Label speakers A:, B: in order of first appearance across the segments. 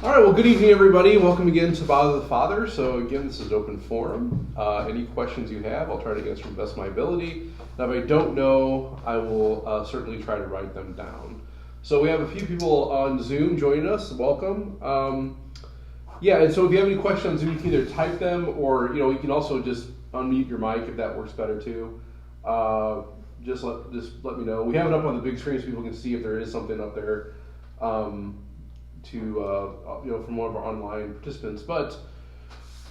A: All right, well, good evening, everybody. Welcome again to Bother the Father. So again, this is open forum. Any questions you have, I'll try to answer to the best of my ability. Now, if I don't know, I will certainly try to write them down. So we have a few people on Zoom joining us. Welcome. And so if you have any questions on Zoom, you can either type them or, you can also just unmute your mic if that works better too. Just let me know. We have it up on the big screen so people can see if there is something up there. From one of our online participants, but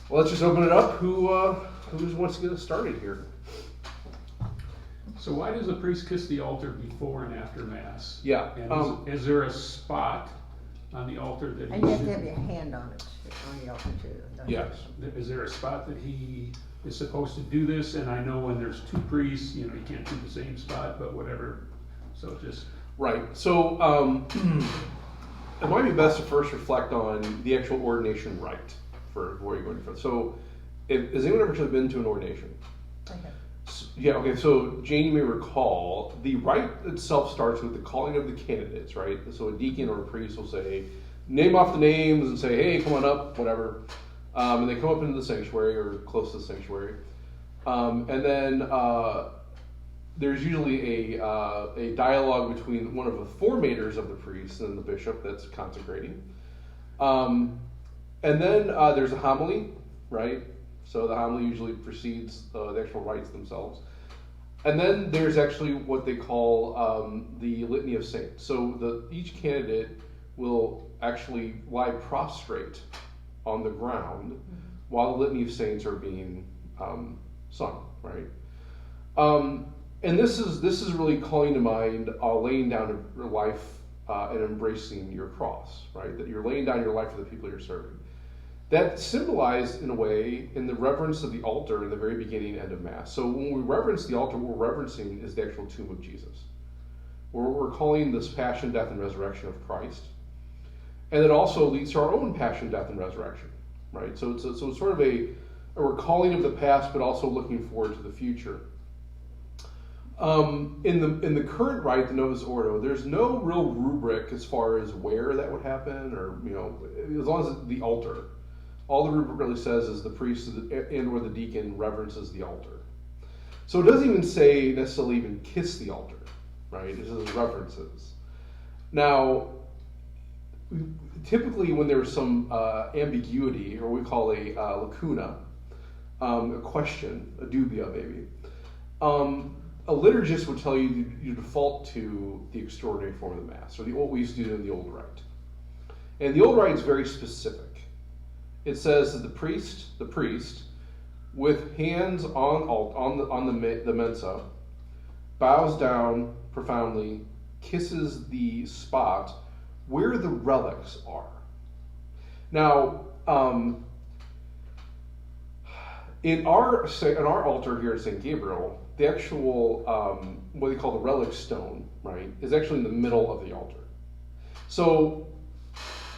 A: let's just open it up. Who wants to get us started here?
B: So why does the priest kiss the altar before and after Mass?
A: Yeah.
B: And is there a spot on the altar that
C: And you have to have your hand on it, on the altar too.
A: Yes.
B: Is there a spot that he is supposed to do this? And I know when there's two priests, you can't do the same spot, but whatever. So just...
A: Right. So it might be best to first reflect on the actual ordination rite for where you're going for. So, has anyone ever actually been to an ordination?
C: Okay.
A: Yeah. Okay. So, Jane, you may recall the rite itself starts with the calling of the candidates, right? So, a deacon or a priest will say, name off the names and say, hey, come on up, whatever. And they come up into the sanctuary or close to the sanctuary, and then there's usually a dialogue between one of the formators of the priest and the bishop that's consecrating. And then there's a homily, right? So the homily usually precedes the actual rites themselves. And then there's actually what they call the Litany of Saints. So each candidate will actually lie prostrate on the ground while the Litany of Saints are being sung, right? And this is really calling to mind laying down your life and embracing your cross, right? That you're laying down your life for the people you're serving. That's symbolized in a way in the reverence of the altar in the very beginning and end of Mass. So when we reverence the altar, what we're reverencing is the actual tomb of Jesus. We're calling this passion, death, and resurrection of Christ. And it also leads to our own passion, death, and resurrection, right? So it's sort of a recalling of the past, but also looking forward to the future. In the current rite, the Novus Ordo, there's no real rubric as far as where that would happen, or as long as it's the altar. All the rubric really says is the priest and or the deacon reverences the altar. So it doesn't even say necessarily even kiss the altar, right? It says reverences. Now, typically when there's some ambiguity, or we call a lacuna, a question, a dubia maybe. A liturgist would tell you default to the extraordinary form of the Mass, or what we used to do in the old rite. And the old rite is very specific. It says that the priest, with hands on the mensa, bows down profoundly, kisses the spot where the relics are. Now, in our altar here at St. Gabriel, the actual, what they call the relic stone, right, is actually in the middle of the altar. So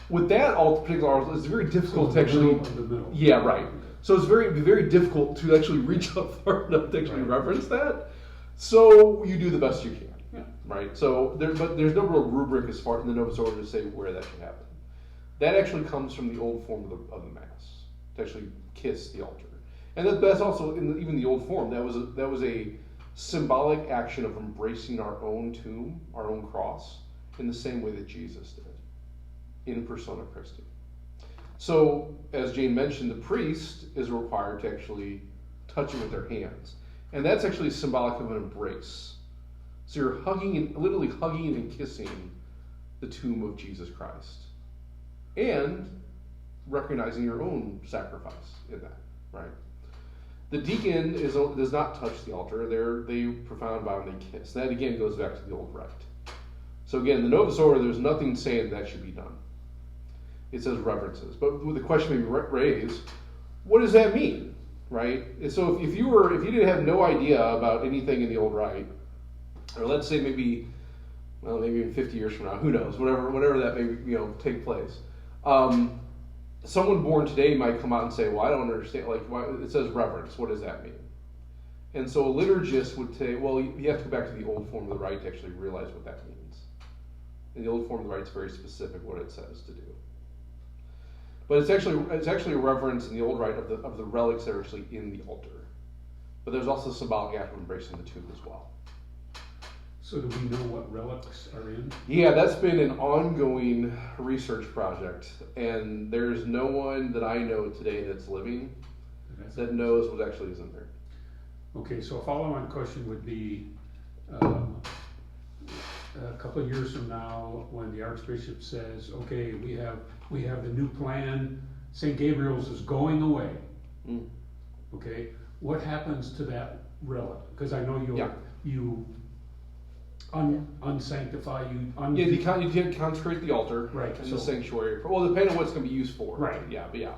A: with that particular altar, it's very difficult to actually...
B: The middle.
A: Yeah, right. So it's very, very difficult to actually reach up far enough to actually reverence that. So you do the best you can, right? So there's no real rubric as far as the Novus Ordo to say where that should happen. That actually comes from the old form of the Mass, to actually kiss the altar. And that's also, even the old form, that was a symbolic action of embracing our own tomb, our own cross, in the same way that Jesus did, in persona Christi. So, as Jane mentioned, the priest is required to actually touch it with their hands. And that's actually symbolic of an embrace. So you're literally hugging and kissing the tomb of Jesus Christ. And recognizing your own sacrifice in that, right? The deacon does not touch the altar. They profound vow and they kiss. That again goes back to the old rite. So again, the Novus Ordo, there's nothing saying that should be done. It says reverences. But the question may be raised, what does that mean, right? And so if you didn't have no idea about anything in the old rite, or let's say maybe in 50 years from now, who knows, whatever that may take place. Someone born today might come out and say, well, I don't understand, why it says reverence, what does that mean? And so a liturgist would say, well, you have to go back to the old form of the rite to actually realize what that means. In the old form of the rite, it's very specific what it says to do. But it's actually a reverence in the old rite of the relics that are actually in the altar. But there's also symbolic act of embracing the tomb as well.
B: So do we know what relics are in?
A: Yeah, that's been an ongoing research project, and there's no one that I know today that's living that knows what actually is in there.
B: Okay, so a follow-on question would be, a couple of years from now, when the Archbishop says, okay, we have the new plan, St. Gabriel's is going away. Okay, what happens to that relic? Because I know you unsanctify,
A: you can't consecrate the altar
B: right,
A: in the sanctuary. Well, depending on what it's going to be used for.
B: Right.
A: Yeah.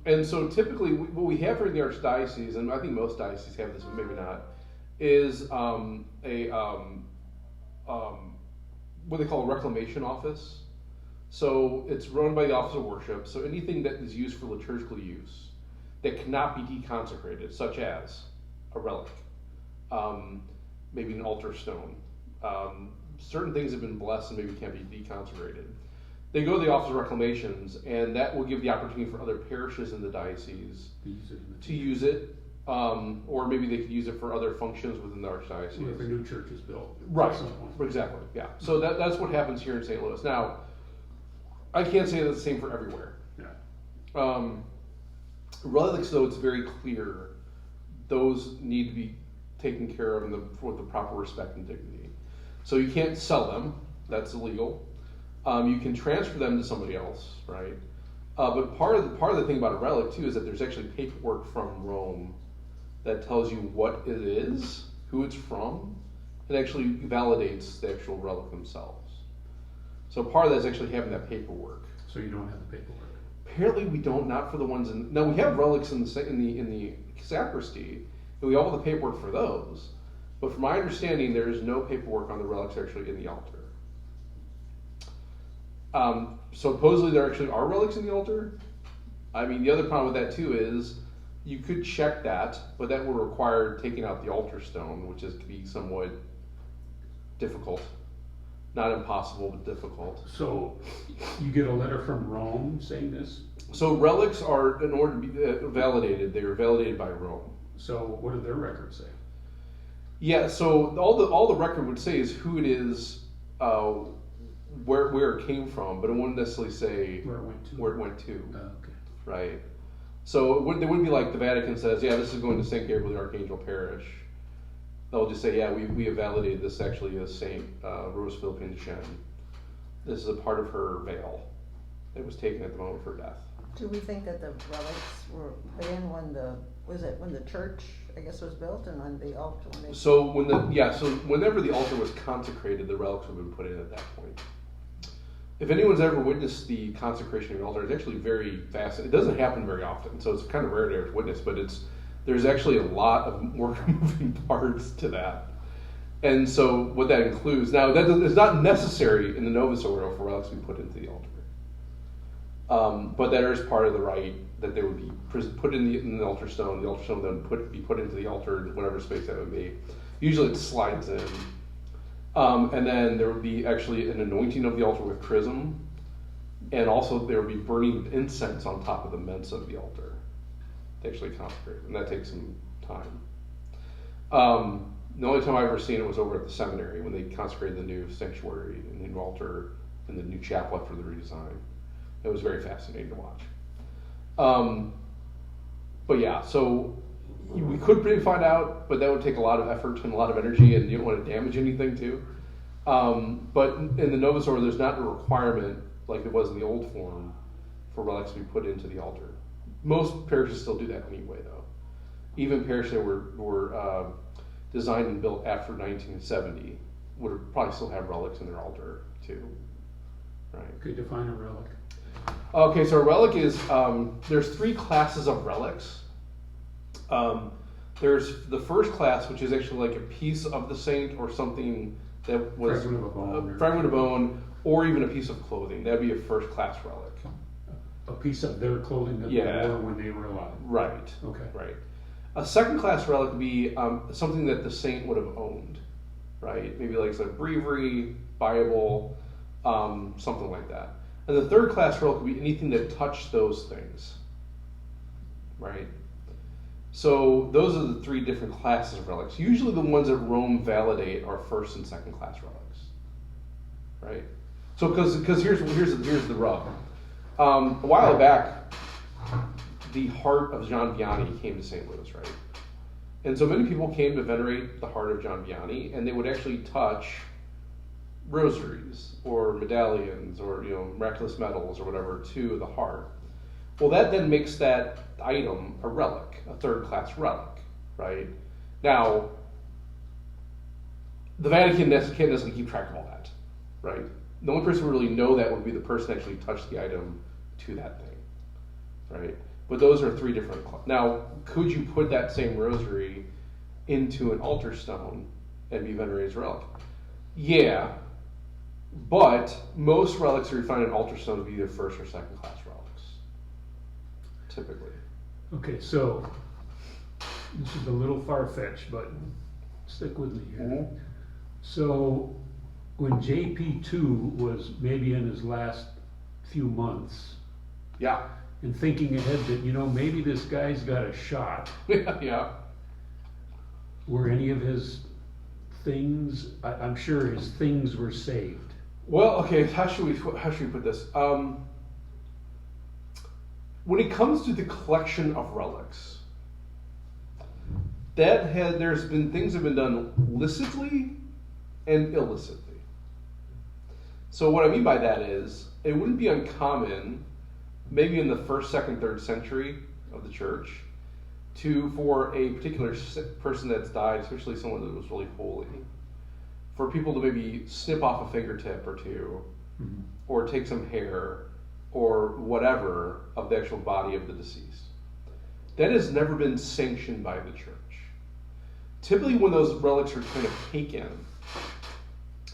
A: And so typically what we have here in the Archdiocese, and I think most dioceses have this, but maybe not, is what they call a Reclamation Office. So it's run by the Office of Worship. So anything that is used for liturgical use that cannot be deconsecrated, such as a relic, maybe an altar stone, certain things have been blessed and maybe can't be deconsecrated. They go to the Office of Reclamations, and that will give the opportunity for other parishes in the diocese to use it, or maybe they could use it for other functions within the Archdiocese.
B: If a new church is built.
A: Right, exactly, yeah. So that's what happens here in St. Louis. Now, I can't say that's the same for everywhere.
B: Yeah.
A: Relics, though, it's very clear those need to be taken care of with the proper respect and dignity. So you can't sell them, that's illegal. You can transfer them to somebody else, right? But part of the thing about a relic too is that there's actually paperwork from Rome that tells you what it is, who it's from. It actually validates the actual relic themselves. So part of that is actually having that paperwork.
B: So you don't have the paperwork.
A: Apparently we don't, not for the ones in. Now we have relics in the sacristy, and we have all the paperwork for those. But from my understanding, there is no paperwork on the relics actually in the altar. Supposedly there actually are relics in the altar. I mean, the other problem with that too is you could check that, but that would require taking out the altar stone, which is to be somewhat difficult. Not impossible, but difficult.
B: So you get a letter from Rome saying this?
A: So relics are, in order to be validated, they are validated by Rome.
B: So what do their records say?
A: Yeah, so all the record would say is who it is, where it came from, but it wouldn't necessarily say where it went to.
B: Okay.
A: Right. So they wouldn't be like the Vatican says, yeah, this is going to St. Gabriel the Archangel Parish. They'll just say, yeah, we have validated this actually as St. Rose Philippine Chen. This is a part of her veil that was taken at the moment of her death.
C: Do we think that the relics were put in when the church, I guess, was built, and on the altar?
A: So whenever the altar was consecrated, the relics would have been put in at that point. If anyone's ever witnessed the consecration of the altar, it's actually very fascinating. It doesn't happen very often, so it's kind of rare to witness, but there's actually a lot of more moving parts to that. And so what that includes, now it's not necessary in the Novus Ordo for relics to be put into the altar. But that is part of the rite that they would be put in the altar stone. The altar stone would then be put into the altar in whatever space that would be. Usually it slides in. And then there would be actually an anointing of the altar with chrism. And also there would be burning incense on top of the mensa of the altar to actually consecrate. And that takes some time. The only time I've ever seen it was over at the seminary when they consecrated the new sanctuary and the new altar and the new chapel after the redesign. It was very fascinating to watch. But yeah, so we could maybe find out, but that would take a lot of effort and a lot of energy, and you don't want to damage anything too. But in the Novus Ordo, there's not a requirement like it was in the old form for relics to be put into the altar. Most parishes still do that anyway, though. Even parishes that were designed and built after 1970 would probably still have relics in their altar too. Right.
B: Okay, define a relic.
A: Okay, so a relic is, there's three classes of relics. There's the first class, which is actually like a piece of the saint or something that was
B: fragment of a bone,
A: fragment of bone, or even a piece of clothing. That'd be a first class relic.
B: A piece of their clothing that they wore when they were alive.
A: Right.
B: Okay.
A: Right. A second class relic would be something that the saint would have owned. Right. Maybe like a breviary, Bible, something like that. And the third class relic would be anything that touched those things, right? So those are the three different classes of relics. Usually the ones that Rome validate are first and second class relics, right? So because here's the rub. A while back, the heart of Gian Vianney came to St. Louis, right? And so many people came to venerate the heart of Gian Vianney, and they would actually touch rosaries or medallions or miraculous medals or whatever to the heart. Well, that then makes that item a relic, a third-class relic, right? Now, the Vatican doesn't keep track of all that, right? The only person who would really know that would be the person who actually touched the item to that thing, right? But those are three different. Now, could you put that same rosary into an altar stone and be venerated as a relic? Yeah, but most relics that we find in altar stones would be either first or second class relics, typically.
B: Okay, so this is a little far-fetched, but stick with me here.
A: Mm-hmm.
B: So when JP2 was maybe in his last few months,
A: Yeah.
B: and thinking ahead that, maybe this guy's got a shot,
A: Yeah.
B: were any of his things, I'm sure his things were saved.
A: Well, okay. How should we put this? When it comes to the collection of relics, there's been things that have been done licitly and illicitly. So what I mean by that is, it wouldn't be uncommon, maybe in the 1st, 2nd, 3rd century of the church, for a particular person that's died, especially someone that was really holy, for people to maybe snip off a fingertip or two,
B: Mm-hmm.
A: or take some hair, or whatever of the actual body of the deceased. That has never been sanctioned by the church. Typically when those relics are kind of taken,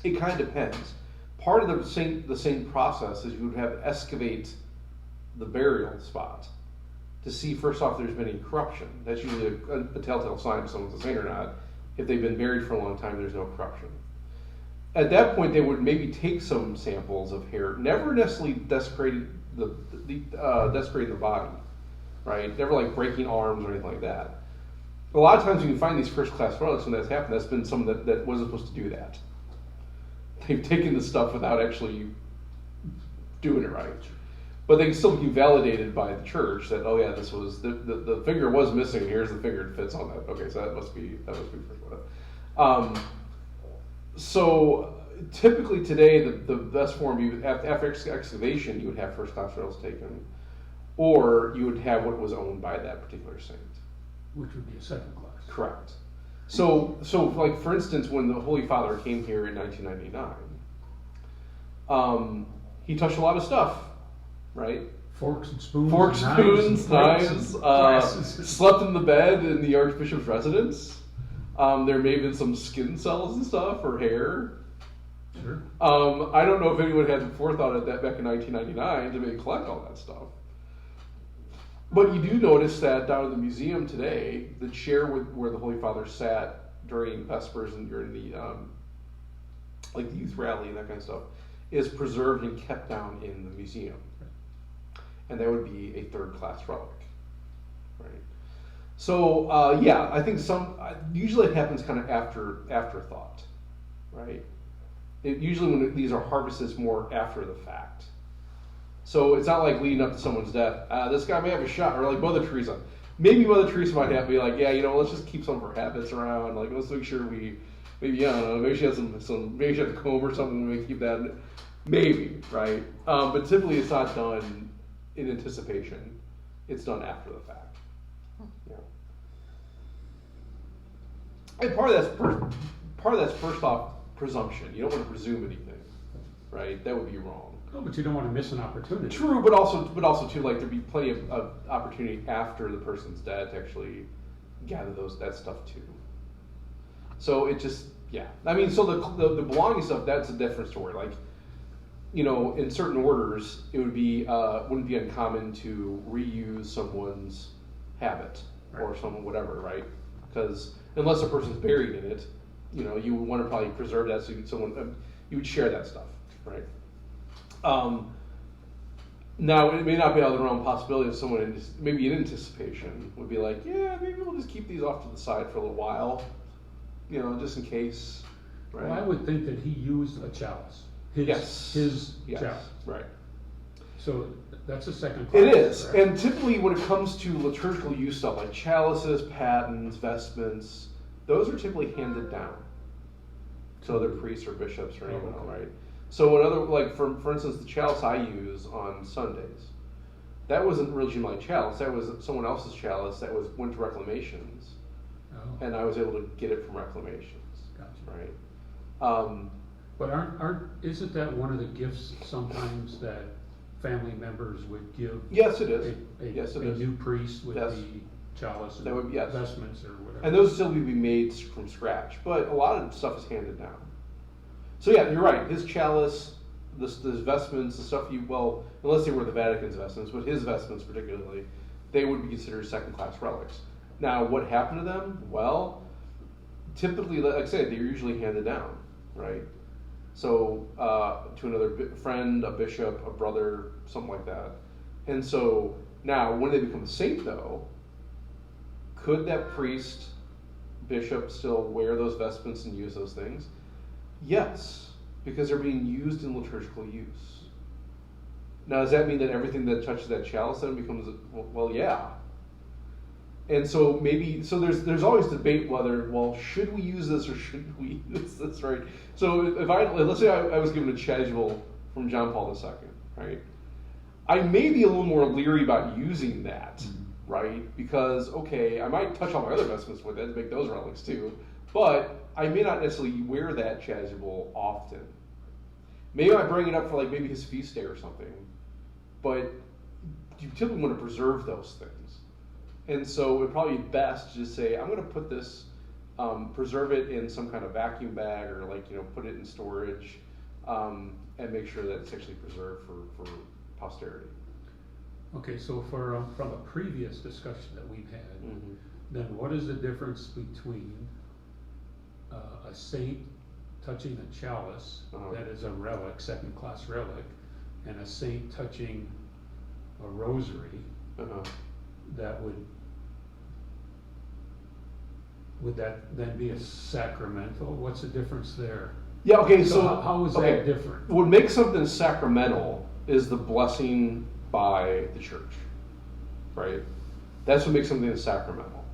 A: it kind of depends. Part of the same process is you would have excavate the burial spot to see, first off, if there's been any corruption. That's usually a telltale sign if someone's a saint or not. If they've been buried for a long time, there's no corruption. At that point, they would maybe take some samples of hair, never necessarily desecrating the body, right? Never like breaking arms or anything like that. A lot of times when you find these first-class relics, when that's happened, that's been someone that wasn't supposed to do that. They've taken the stuff without actually doing it right. But they can still be validated by the church that, oh yeah, this was, the finger was missing, here's the finger that fits on that. Okay, so that must be first one. So typically today, the best form, after excavation, you would have first-class relics taken, or you would have what was owned by that particular saint.
B: Which would be a second class.
A: Correct. So like for instance, when the Holy Father came here in 1999, he touched a lot of stuff, right?
B: Forks and spoons.
A: Forks, spoons, knives.
B: Glasses.
A: Slept in the bed in the Archbishop's residence. There may have been some skin cells and stuff, or hair.
B: Sure.
A: I don't know if anyone had the forethought at that back in 1999 to maybe collect all that stuff. But you do notice that down in the museum today, the chair where the Holy Father sat during Vespers and during the like the youth rally and that kind of stuff is preserved and kept down in the museum, and that would be a third-class relic, right? So yeah, I think usually it happens kind of afterthought, right? Usually when these are harvested, it's more after the fact. So it's not like leading up to someone's death. This guy may have a shot, or like Mother Teresa. Maybe Mother Teresa might have to be like, yeah, let's just keep some of her habits around. Like, let's make sure maybe I don't know, maybe she has maybe she has a comb or something. We keep that, maybe, right? But typically, it's not done in anticipation. It's done after the fact. Yeah. And part of that's first off presumption. You don't want to presume anything, right? That would be wrong.
B: Oh, but you don't want to miss an opportunity.
A: True, but also too, like there'd be plenty of opportunity after the person's dead to actually gather that stuff too. So it just, yeah. I mean, so the belonging stuff, that's a different story. Like, in certain orders, it wouldn't be uncommon to reuse someone's habit or someone whatever, right? Because unless a person's buried in it, you would want to probably preserve that so you would share that stuff, right? Now, it may not be out of the realm of possibility of someone, maybe in anticipation, would be like, yeah, maybe we'll just keep these off to the side for a little while, just in case, right?
B: Well, I would think that he used a chalice. His
A: Yes,
B: chalice.
A: right.
B: So that's a second class.
A: It is,
B: correct?
A: and typically when it comes to liturgical use stuff like chalices, patens, vestments, those are typically handed down to other priests or bishops or anyone, right? So another, like for instance, the chalice I use on Sundays, that wasn't originally my chalice. That was someone else's chalice that went to Reclamations, and I was able to get it from Reclamations,
B: Gotcha.
A: right?
B: But isn't that one of the gifts sometimes that family members would give?
A: Yes, it is.
B: A new priest with
A: Yes.
B: the chalice and
A: That would, yes.
B: vestments or whatever.
A: And those still would be made from scratch, but a lot of stuff is handed down. So yeah, you're right. His chalice, his vestments, the stuff unless they were the Vatican's vestments, but his vestments particularly, they would be considered second-class relics. Now, what happened to them? Well, typically, like I said, they're usually handed down, right? So to another friend, a bishop, a brother, something like that. And so now, when they become a saint, though, could that priest, bishop still wear those vestments and use those things? Yes, because they're being used in liturgical use. Now, does that mean that everything that touches that chalice then becomes, well, yeah. And so there's always debate whether, should we use this or shouldn't we use this, right? So let's say I was given a chasuble from John Paul II, right? I may be a little more leery about using that, right? Because, okay, I might touch all my other vestments with it to make those relics too, but I may not necessarily wear that chasuble often. Maybe I bring it up for maybe his feast day or something, but you typically want to preserve those things. And so it would probably be best to just say, I'm going to put this, preserve it in some kind of vacuum bag or put it in storage and make sure that it's actually preserved for posterity.
B: Okay, so from a previous discussion that we've had, then what is the difference between a saint touching a chalice that is a relic, second-class relic, and a saint touching a rosary that would that then be a sacramental? What's the difference there?
A: Yeah, okay,
B: So
A: so
B: how is that different?
A: What makes something sacramental is the blessing by the church, right? That's what makes something sacramental,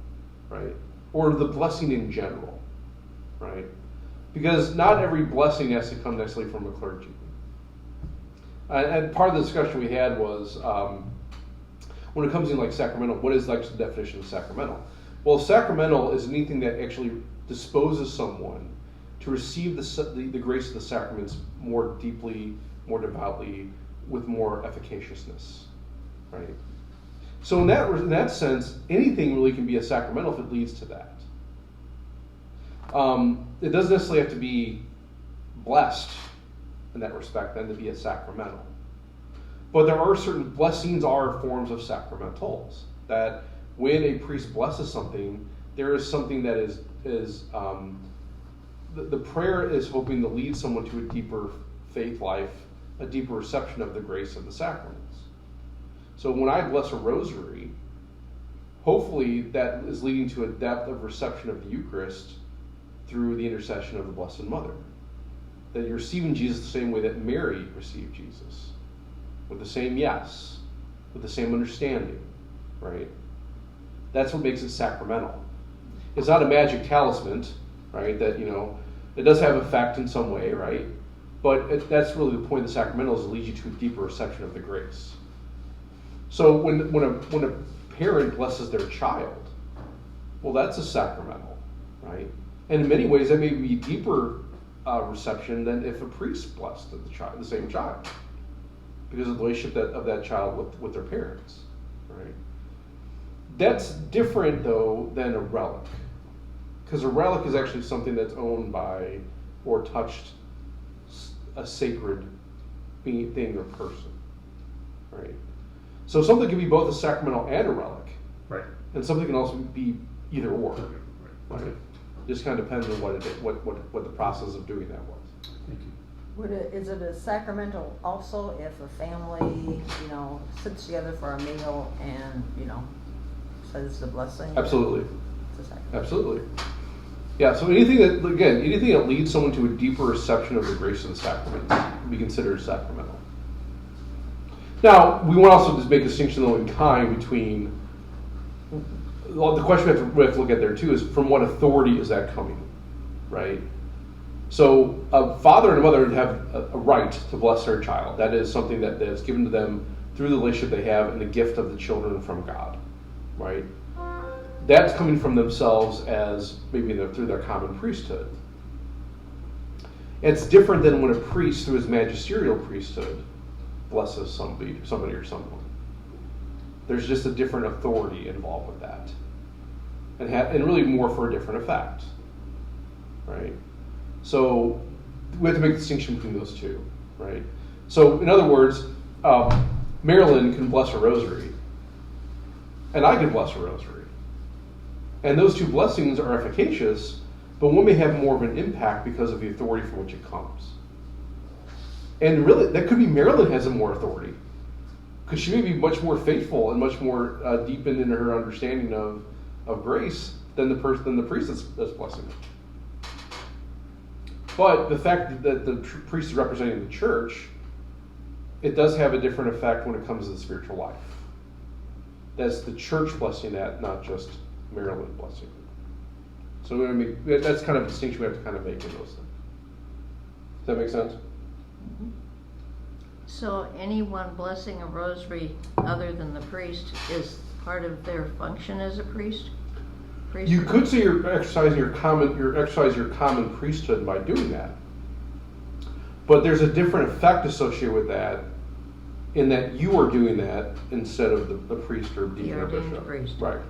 A: right? Or the blessing in general, right? Because not every blessing has to come necessarily from a clergy. And part of the discussion we had was, when it comes in sacramental, what is the definition of sacramental? Well, sacramental is anything that actually disposes someone to receive the grace of the sacraments more deeply, more devoutly, with more efficaciousness, right? So in that sense, anything really can be a sacramental if it leads to that. It doesn't necessarily have to be blessed in that respect then to be a sacramental. But there are certain blessings are forms of sacramentals, that when a priest blesses something, there is something that is the prayer is hoping to lead someone to a deeper faith life, a deeper reception of the grace of the sacraments. So when I bless a rosary, hopefully that is leading to a depth of reception of the Eucharist through the intercession of the Blessed Mother. That you're receiving Jesus the same way that Mary received Jesus, with the same yes, with the same understanding, right? That's what makes it sacramental. It's not a magic talisman, right? That, it does have effect in some way, right? But that's really the point of the sacramental, is to lead you to a deeper reception of the grace. So when a parent blesses their child, well, that's a sacramental, right? And in many ways, that may be deeper reception than if a priest blessed the same child, because of the relationship of that child with their parents, right? That's different, though, than a relic, because a relic is actually something that's owned by or touched a sacred thing or person, right? So something can be both a sacramental and a relic,
B: Right.
A: and something can also be either or,
B: Right.
A: right? Just kind of depends on what the process of doing that was.
B: Thank you.
C: Is it a sacramental also if a family, sits together for a meal and, says the blessing.
A: Absolutely.
C: It's a sacrament.
A: Absolutely. Yeah, so anything that leads someone to a deeper reception of the grace of the sacrament would be considered sacramental. Now, we want to also just make a distinction though in kind between, the question we have to look at there too is from what authority is that coming, right? So a father and a mother have a right to bless their child. That is something that is given to them through the relationship they have and the gift of the children from God, right? That's coming from themselves as maybe through their common priesthood. It's different than when a priest through his magisterial priesthood blesses somebody or someone. There's just a different authority involved with that. And really more for a different effect, right? So we have to make a distinction between those two, right? So in other words, Marilyn can bless a rosary, and I can bless a rosary. And those two blessings are efficacious, but one may have more of an impact because of the authority from which it comes. And really, that could be Marilyn has a more authority, because she may be much more faithful and much more deepened in her understanding of grace than the priest that's blessing it. But the fact that the priest is representing the church, it does have a different effect when it comes to the spiritual life. That's the church blessing that, not just Marilyn blessing it. So that's kind of a distinction we have to kind of make in those things. Does that make sense?
D: Mm-hmm. So anyone blessing a rosary other than the priest is part of their function as a priest?
A: You could say you're exercising your common priesthood by doing that. But there's a different effect associated with that, in that you are doing that instead of the priest or deacon or bishop.
D: Priest.
A: Right.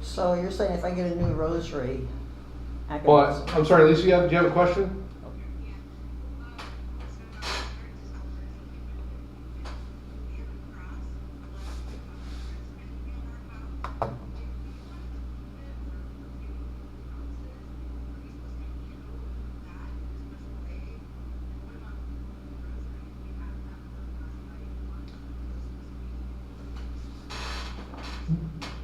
C: So you're saying if I get a new rosary, I can...
A: Well, I'm sorry, Lisa, do you have a question?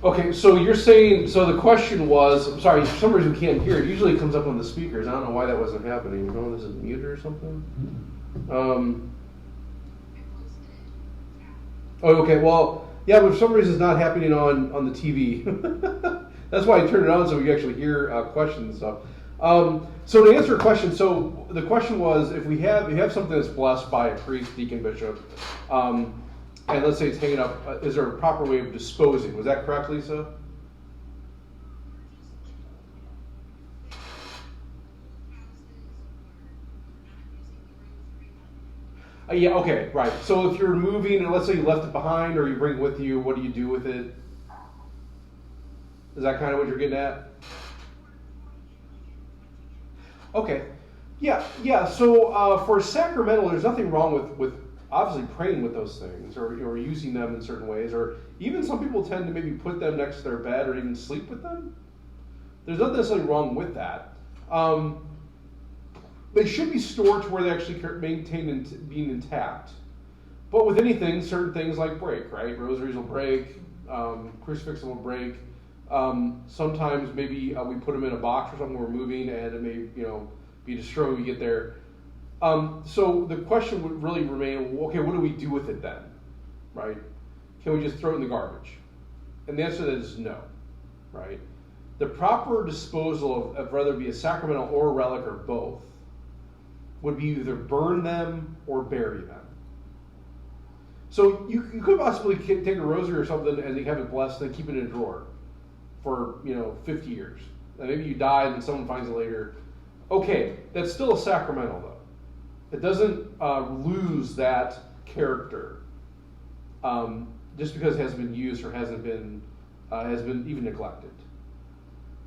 A: Okay, so you're saying, so the question was, I'm sorry, for some reason we can't hear it. Usually it comes up on the speakers. I don't know why that wasn't happening. You know, this is muted or something? Oh, okay, well, yeah, but for some reason it's not happening on the TV. That's why I turned it on so we can actually hear questions and stuff. So to answer your question, so the question was, if you have something that's blessed by a priest, deacon, bishop, and let's say it's hanging up, is there a proper way of disposing? Was that correct, Lisa? Yeah, okay, right. So if you're moving, and let's say you left it behind or you bring it with you, what do you do with it? Is that kind of what you're getting at? Okay. Yeah. So for sacramental, there's nothing wrong with obviously praying with those things or using them in certain ways, or even some people tend to maybe put them next to their bed or even sleep with them. There's nothing necessarily wrong with that. They should be stored to where they actually maintain being intact. But with anything, certain things like break, right? Rosaries will break, crucifixes will break. Sometimes maybe we put them in a box or something we're moving, and it may be destroyed when we get there. So the question would really remain, okay, what do we do with it then, right? Can we just throw it in the garbage? And the answer to that is no, right? The proper disposal of whether it be a sacramental or a relic or both would be either burn them or bury them. So you could possibly take a rosary or something and you have it blessed and keep it in a drawer for 50 years. And maybe you die and someone finds it later. Okay, that's still a sacramental though. It doesn't lose that character just because it hasn't been used or has been even neglected.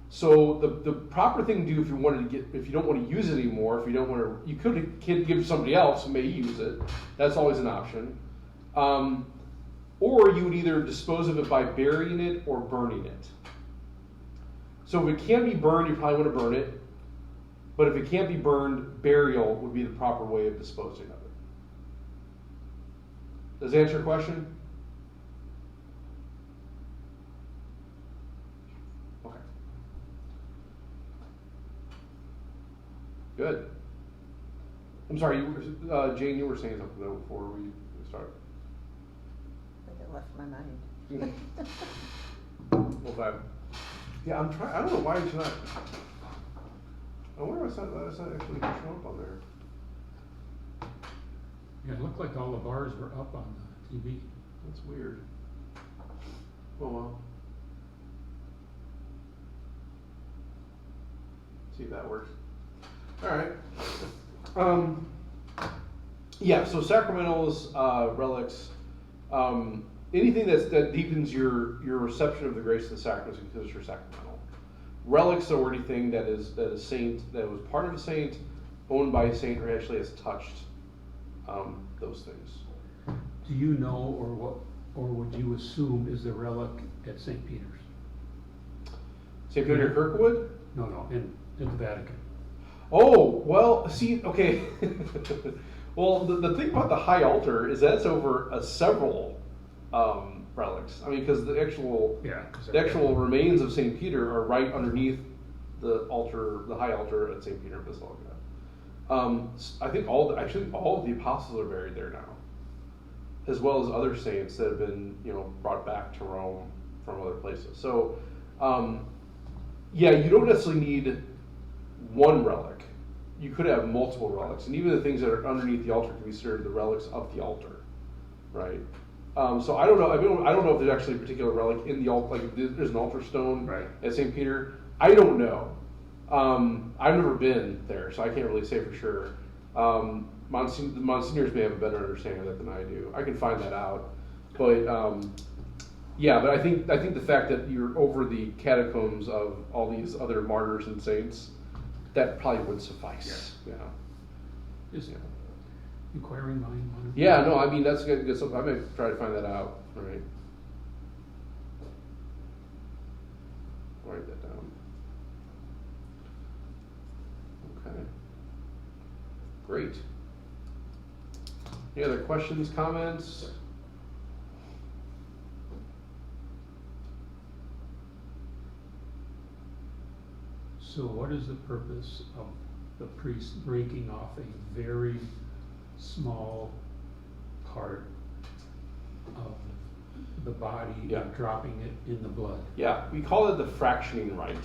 A: So the proper thing to do if you don't want to use it anymore, you could give it to somebody else who may use it. That's always an option. Or you would either dispose of it by burying it or burning it. So if it can be burned, you probably want to burn it. But if it can't be burned, burial would be the proper way of disposing of it. Does that answer your question? Okay. Good. I'm sorry, Jane, you were saying something though before we start.
C: I think it left my mind.
A: Okay. Yeah, I'm trying. I don't know why it's not. I wonder why it's not actually showing up on there.
B: Yeah, it looked like all the bars were up on the TV.
A: That's weird. Oh well. See if that works. All right. Yeah. So sacramentals, relics, anything that deepens your reception of the grace of the sacraments is considered sacramental. Relics are anything that is saint, that was part of a saint, owned by a saint, or actually has touched those things.
B: Do you know, or would you assume is the relic at St. Peter's?
A: St. Peter Kirkwood?
B: No, in the Vatican.
A: Oh, well, see, okay. Well, the thing about the high altar is that's over several relics. I mean, because the actual remains of St. Peter are right underneath the altar, the high altar at St. Peter Basilica. I think all of the apostles are buried there now, as well as other saints that have been, brought back to Rome from other places. So, yeah, you don't necessarily need one relic. You could have multiple relics, and even the things that are underneath the altar can be considered the relics of the altar, right? So I don't know. I don't know if there's actually a particular relic in the altar. Like if there's an altar stone at St. Peter. I don't know. I've never been there, so I can't really say for sure. Monsignors may have a better understanding of that than I do. I can find that out, but yeah. But I think the fact that you're over the catacombs of all these other martyrs and saints, that probably would suffice. Yeah.
B: Just inquiring mind.
A: Yeah. No. I mean that's good. I may try to find that out. All right. Write that down. Okay. Great. Any other questions, comments?
B: So what is the purpose of the priest breaking off a very small part of the body and dropping it in the blood?
A: Yeah, we call it the fractioning rite.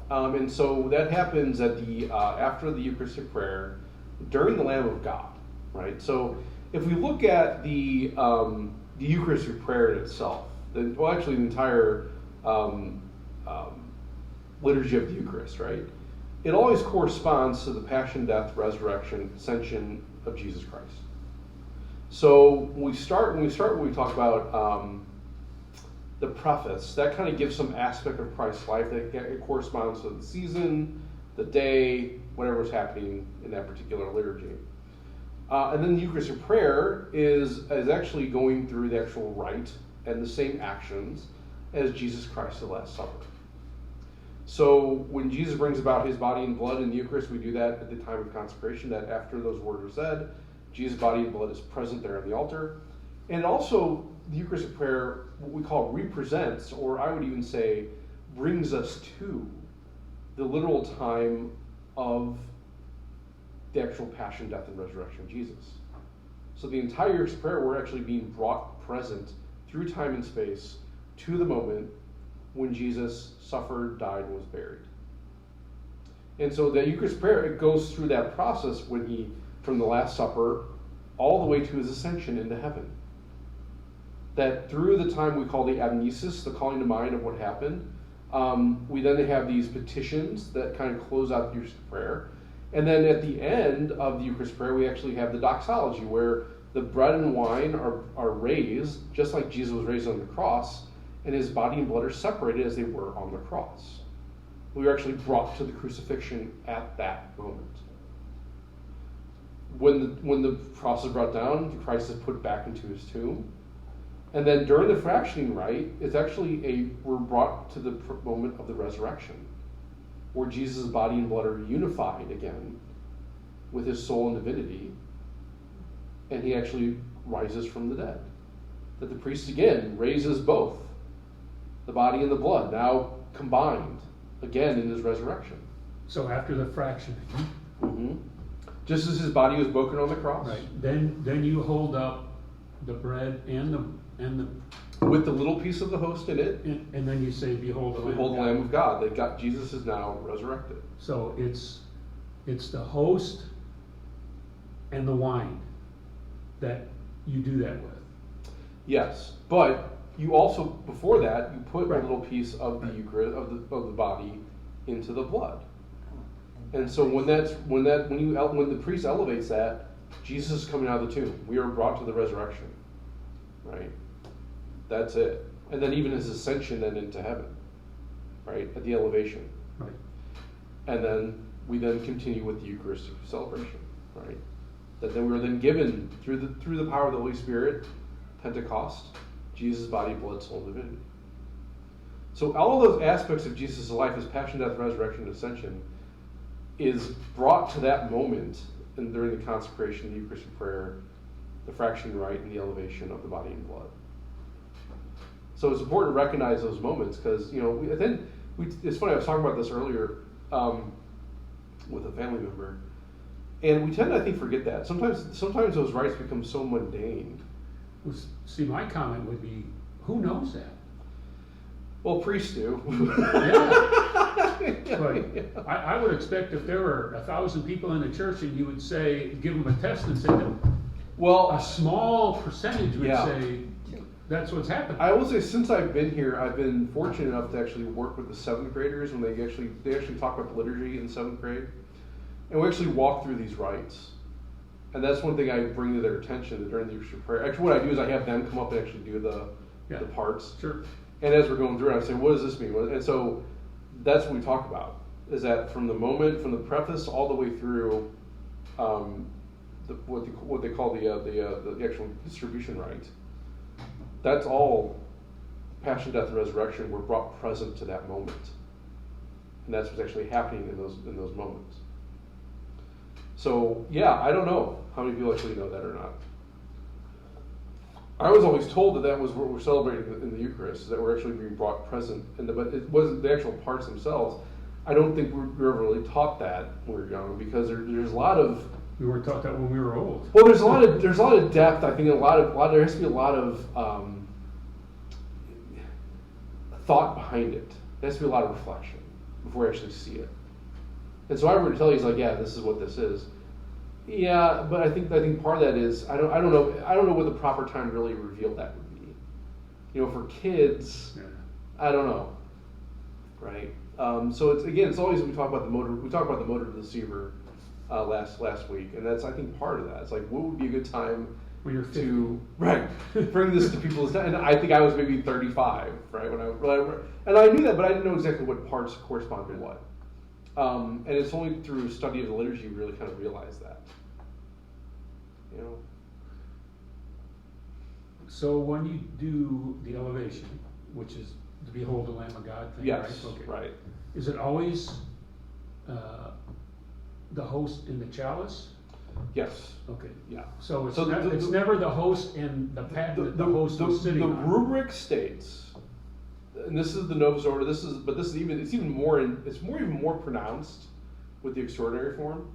A: And so that happens at the after the Eucharistic Prayer, during the Lamb of God, right? So if we look at the Eucharistic Prayer itself, the entire liturgy of the Eucharist, right? It always corresponds to the passion, death, resurrection, ascension of Jesus Christ. So when we talk about the preface, that kind of gives some aspect of Christ's life that it corresponds to the season, the day, whatever is happening in that particular liturgy. And then the Eucharistic Prayer is actually going through the actual rite and the same actions as Jesus Christ, the Last Supper. So when Jesus brings about his body and blood in the Eucharist, we do that at the time of consecration, that after those words are said, Jesus' body and blood is present there on the altar. And also, the Eucharistic Prayer, what we call represents, or I would even say, brings us to the literal time of the actual passion, death, and resurrection of Jesus. So the entire Eucharistic Prayer, we're actually being brought present through time and space to the moment when Jesus suffered, died, and was buried. And so the Eucharistic Prayer, it goes through that process when he, from the Last Supper, all the way to his ascension into heaven. That through the time we call the amnesis, the calling to mind of what happened, we then have these petitions that kind of close out the Eucharistic Prayer. And then at the end of the Eucharistic Prayer, we actually have the doxology, where the bread and wine are raised, just like Jesus was raised on the cross, and his body and blood are separated as they were on the cross. We were actually brought to the crucifixion at that moment. When the cross is brought down, Christ is put back into his tomb. And then during the fractioning rite, it's actually we're brought to the moment of the resurrection, where Jesus' body and blood are unified again with his soul and divinity, and he actually rises from the dead. That the priest again raises both, the body and the blood, now combined again in his resurrection.
B: So after the fractioning,
A: Mm-hmm. Just as his body was broken on the cross,
B: right? Then you hold up the bread and the
A: with the little piece of the host in it.
B: and then you say, "Behold the
A: Behold the Lamb of God." That God, Jesus is now resurrected.
B: So it's the host and the wine that you do that with.
A: Yes, but you also before that you put
B: Right.
A: a little piece of the
B: Right.
A: Eucharist of the body into the blood. And so when the priest elevates that, Jesus is coming out of the tomb. We are brought to the resurrection, right? That's it. And then even his ascension then into heaven, right? At the elevation,
B: Right.
A: and then we then continue with the Eucharistic celebration, right? That then we were then given through the power of the Holy Spirit, Pentecost, Jesus' body, blood, soul, and divinity. So all of those aspects of Jesus' life, his passion, death, resurrection, and ascension, is brought to that moment and during the consecration, the Eucharistic prayer, the fraction rite, and the elevation of the body and blood. So it's important to recognize those moments because, it's funny, I was talking about this earlier with a family member, and we tend to, I think, forget that. Sometimes those rites become so mundane.
B: Well, see, my comment would be, who knows that?
A: Well, priests do.
B: Yeah. But I would expect if there were 1,000 people in the church and you would say, give them a test and say that
A: Well,
B: a small percentage would
A: Yeah.
B: say that's what's happening.
A: I will say, since I've been here, I've been fortunate enough to actually work with the 7th graders when they actually talk about the liturgy in 7th grade, and we actually walk through these rites. And that's one thing I bring to their attention during the Eucharistic prayer. Actually, what I do is I have them come up and actually do the parts.
B: Sure.
A: And as we're going through it, I say, what does this mean? And so that's what we talk about, is that from the preface all the way through what they call the actual distribution rite, that's all passion, death, and resurrection were brought present to that moment. And that's what's actually happening in those moments. So, yeah, I don't know how many people actually know that or not. I was always told that was what we're celebrating in the Eucharist, that we're actually being brought present, but it wasn't the actual parts themselves. I don't think we were ever really taught that when we were young, because there's a lot of.
B: We weren't taught that when we were old.
A: Well, there's a lot of depth. I think there has to be a lot of thought behind it. There has to be a lot of reflection before we actually see it. And so I were to tell you, he's like, yeah, this is what this is. Yeah, but I think part of that is I don't know what the proper time to really reveal that would be. For kids,
B: Yeah.
A: I don't know, right? So it's always we talk about the motor. We talked about the motor deceiver last week, and that's I think part of that. It's like what would be a good time
B: When you're 50.
A: to bring this to people's. And I think I was maybe 35, right? And I knew that, but I didn't know exactly what parts correspond to what. And it's only through study of the liturgy you really kind of realize that.
B: So when you do the elevation, which is the Behold the Lamb of God thing,
A: Yes,
B: right? Okay.
A: right.
B: Is it always the host in the chalice?
A: Yes.
B: Okay.
A: Yeah.
B: So it's,
A: So
B: it's never the host in the patent that the host is sitting on.
A: The rubric states, and this is the Novus Ordo. It's even more pronounced with the extraordinary form.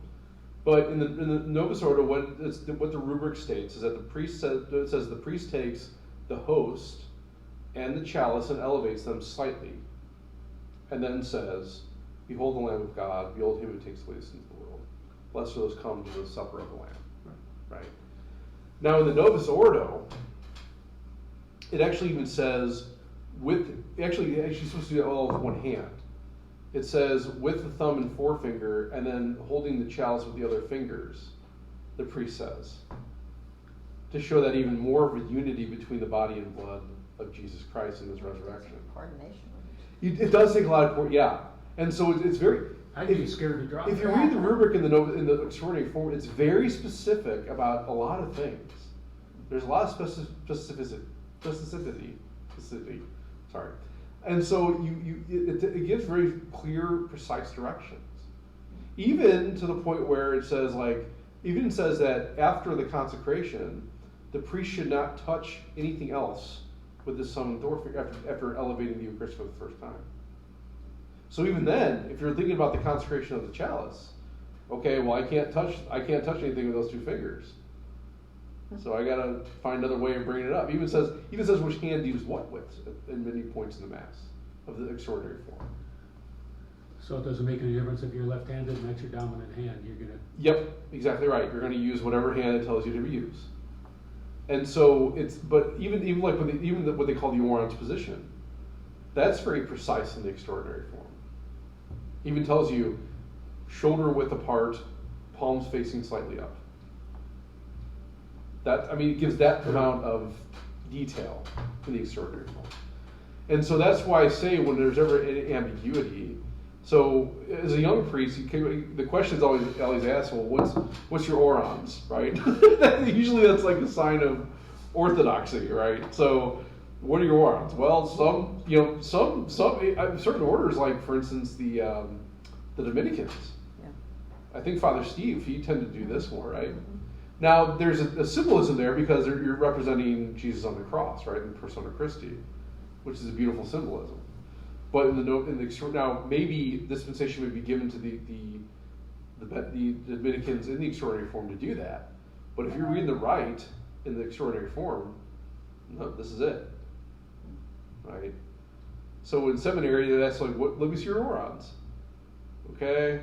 A: But in the Novus Ordo, what the rubric states is that the priest takes the host and the chalice and elevates them slightly, and then says, "Behold the Lamb of God, behold him who takes away the sins of the world. Blessed are those come to the supper of the Lamb." Right. Now in the Novus Ordo, it actually even says actually supposed to do it all with one hand. It says with the thumb and forefinger, and then holding the chalice with the other fingers, the priest says, to show that even more of a unity between the body and blood of Jesus Christ and his resurrection.
C: Coordination.
A: It does take a lot of yeah, and so it's very.
B: I'd be scared to drop
A: If
B: it.
A: you read the rubric in the extraordinary form, it's very specific about a lot of things. There's a lot of specificity. Sorry. And so it gives very clear, precise directions. Even to the point where it says that after the consecration, the priest should not touch anything else with the sum and authority after elevating the Eucharist for the first time. So even then, if you're thinking about the consecration of the chalice, okay, well, I can't touch anything with those two fingers. So I gotta find another way of bringing it up. Even says which hand to use what with in many points in the Mass of the extraordinary form.
B: So it doesn't make any difference if you're left-handed and that's your dominant hand, you're gonna...
A: Yep, exactly right. You're gonna use whatever hand it tells you to use. And so even like what they call the Orans position, that's very precise in the extraordinary form. Even tells you shoulder width apart, palms facing slightly up. It gives that amount of detail in the extraordinary form. And so that's why I say when there's ever any ambiguity, so as a young priest, the question is always asked, well, what's your orans, right? Usually that's like a sign of orthodoxy, right? So what are your orans? Well, some certain orders, like for instance the Dominicans.
C: Yeah.
A: I think Father Steve, he tended to do this more, right? Mm-hmm. Now there's a symbolism there because you're representing Jesus on the cross, right, in persona Christi, which is a beautiful symbolism. But now maybe dispensation would be given to the Dominicans in the extraordinary form to do that. But if you're reading the rite in the extraordinary form, no, this is it, right? So in seminary, that's like, let me see your orans, okay?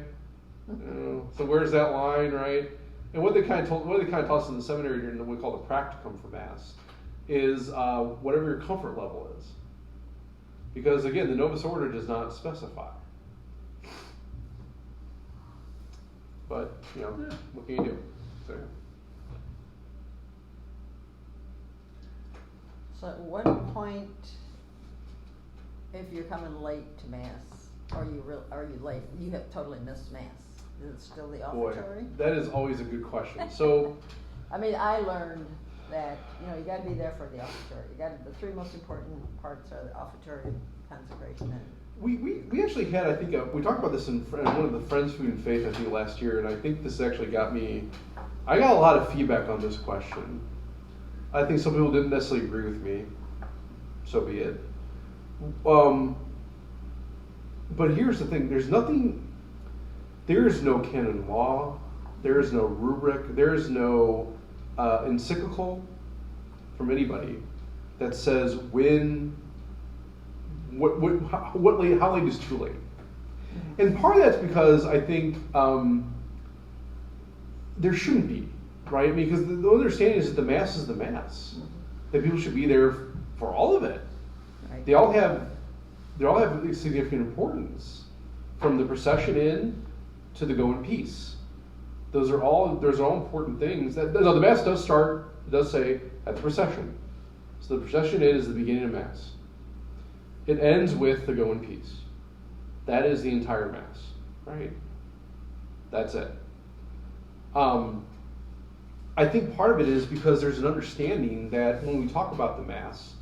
A: So where's that line, right? And what they kind of taught us in the seminary during what we call the Practicum for Mass is whatever your comfort level is. Because again, the Novus Order does not specify. But, what can you do?
C: So at what point, if you're coming late to Mass, are you late? You have totally missed Mass. Is it still the offertory?
A: Boy, that is always a good question. So,
C: I learned that you got to be there for the offertory. The three most important parts are the offertory, consecration, and
A: we actually had, I think, we talked about this in one of the Friends Food and Faith, I think, last year, and I think this actually I got a lot of feedback on this question. I think some people didn't necessarily agree with me. So be it. But here's the thing: there is no canon law, there is no rubric, there is no encyclical from anybody that says how late is too late. And part of that's because I think there shouldn't be, right? Because the understanding is that the Mass is the Mass, that people should be there for all of it.
C: right.
A: They all have significant importance, from the procession in to the go in peace. Those are all important things. The Mass does say at the procession. So the procession in is the beginning of Mass. It ends with the go in peace. That is the entire Mass, right? That's it. I think part of it is because there's an understanding that when we talk about the Mass,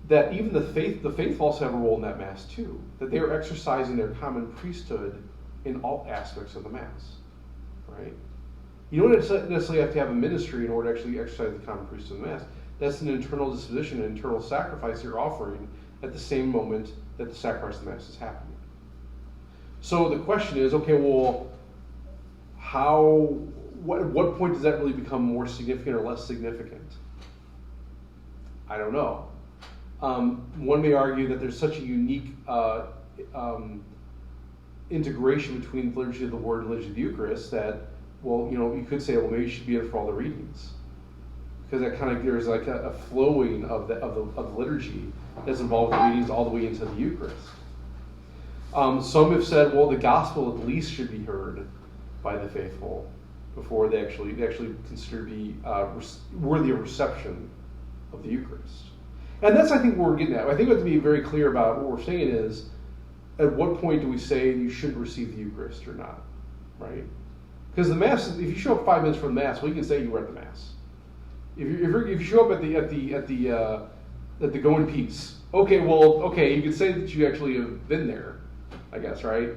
A: that even the faithful also have a role in that Mass too. That they are exercising their common priesthood in all aspects of the Mass, right? You don't necessarily have to have a ministry in order to actually exercise the common priesthood of the Mass. That's an internal disposition, an internal sacrifice you're offering at the same moment that the sacrifice of the Mass is happening. So the question is, okay, well, at what point does that really become more significant or less significant? I don't know. One may argue that there's such a unique integration between the liturgy of the Word and liturgy of the Eucharist that, well, you could say, well, maybe you should be there for all the readings, because there's like a flowing of the liturgy that's involved with the readings all the way into the Eucharist. Some have said, well, the gospel at least should be heard by the faithful before they actually consider to be worthy of reception of the Eucharist. And that's, I think, what we're getting at. I think we have to be very clear about what we're saying is, at what point do we say you should receive the Eucharist or not, right? Because the Mass, if you show up 5 minutes from the Mass, well, you can say you were at the Mass. If you show up at the go in peace, okay, you can say that you actually have been there, I guess, right?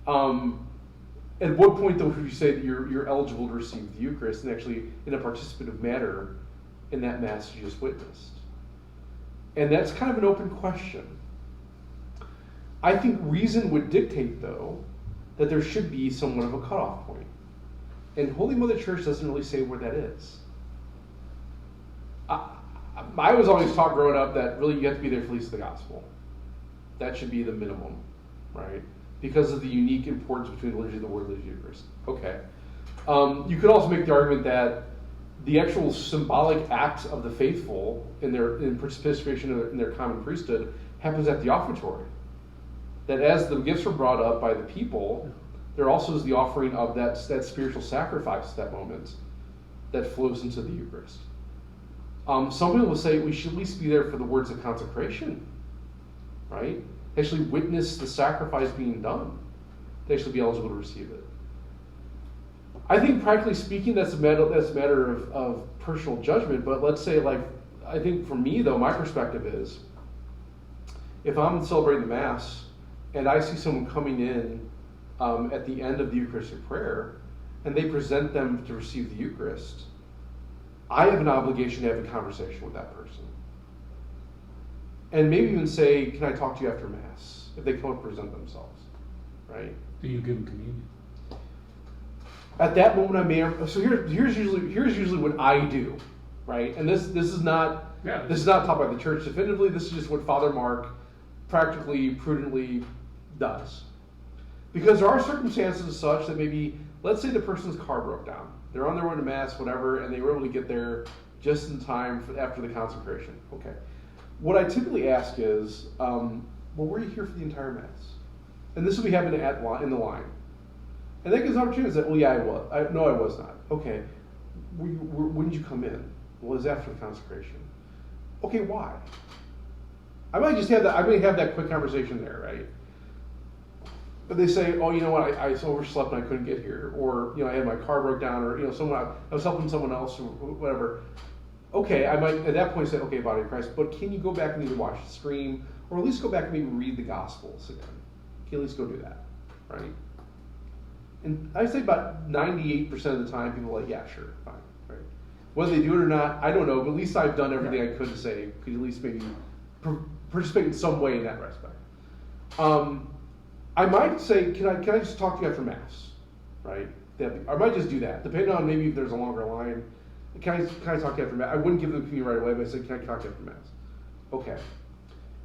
A: At what point, though, would you say that you're eligible to receive the Eucharist and actually, in a participative manner, in that Mass you just witnessed? And that's kind of an open question. I think reason would dictate, though, that there should be somewhat of a cutoff point. And Holy Mother Church doesn't really say where that is. I was always taught growing up that really you have to be there for at least the gospel. That should be the minimum, right? Because of the unique importance between the liturgy of the Word and the liturgy of the Eucharist. Okay. You could also make the argument that the actual symbolic act of the faithful in participation in their common priesthood happens at the offertory. That as the gifts are brought up by the people, there also is the offering of that spiritual sacrifice at that moment that flows into the Eucharist. Some people will say we should at least be there for the words of consecration, right? Actually witness the sacrifice being done to actually be eligible to receive it. I think practically speaking, that's a matter of personal judgment. But let's say, I think for me though, my perspective is, if I'm celebrating the Mass and I see someone coming in at the end of the Eucharistic prayer, and they present them to receive the Eucharist, I have an obligation to have a conversation with that person. And maybe even say, can I talk to you after Mass? If they come up and present themselves, right?
B: Do you give them communion?
A: At that moment, I may have, so here's usually what I do, right? And this is not taught by the Church definitively. This is just what Father Mark practically, prudently does. Because there are circumstances such that maybe, let's say the person's car broke down. They're on their way to Mass, whatever, and they were able to get there just in time after the consecration. Okay. What I typically ask is, were you here for the entire Mass? And this will be happening in the line. And that gives an opportunity to say, well, yeah, I was. No, I was not. Okay. When did you come in? Well, it was after the consecration. Okay, why? I might have that quick conversation there, right? But they say, oh, you know what, I overslept and I couldn't get here. Or, I had my car broke down, or, I was helping someone else, or whatever. Okay, I might at that point say, okay, body of Christ, but can you go back and either watch the stream, or at least go back and maybe read the Gospels again? Can you at least go do that, right? And I'd say about 98% of the time, people are like, yeah, sure, fine, right? Whether they do it or not, I don't know, but at least I've done everything I could to say, could you at least maybe participate in some way in that respect? I might say, can I just talk to you after Mass, right? I might just do that, depending on maybe if there's a longer line. Can I talk to you after Mass? I wouldn't give them the communion right away, but I said, can I talk to you after Mass? Okay.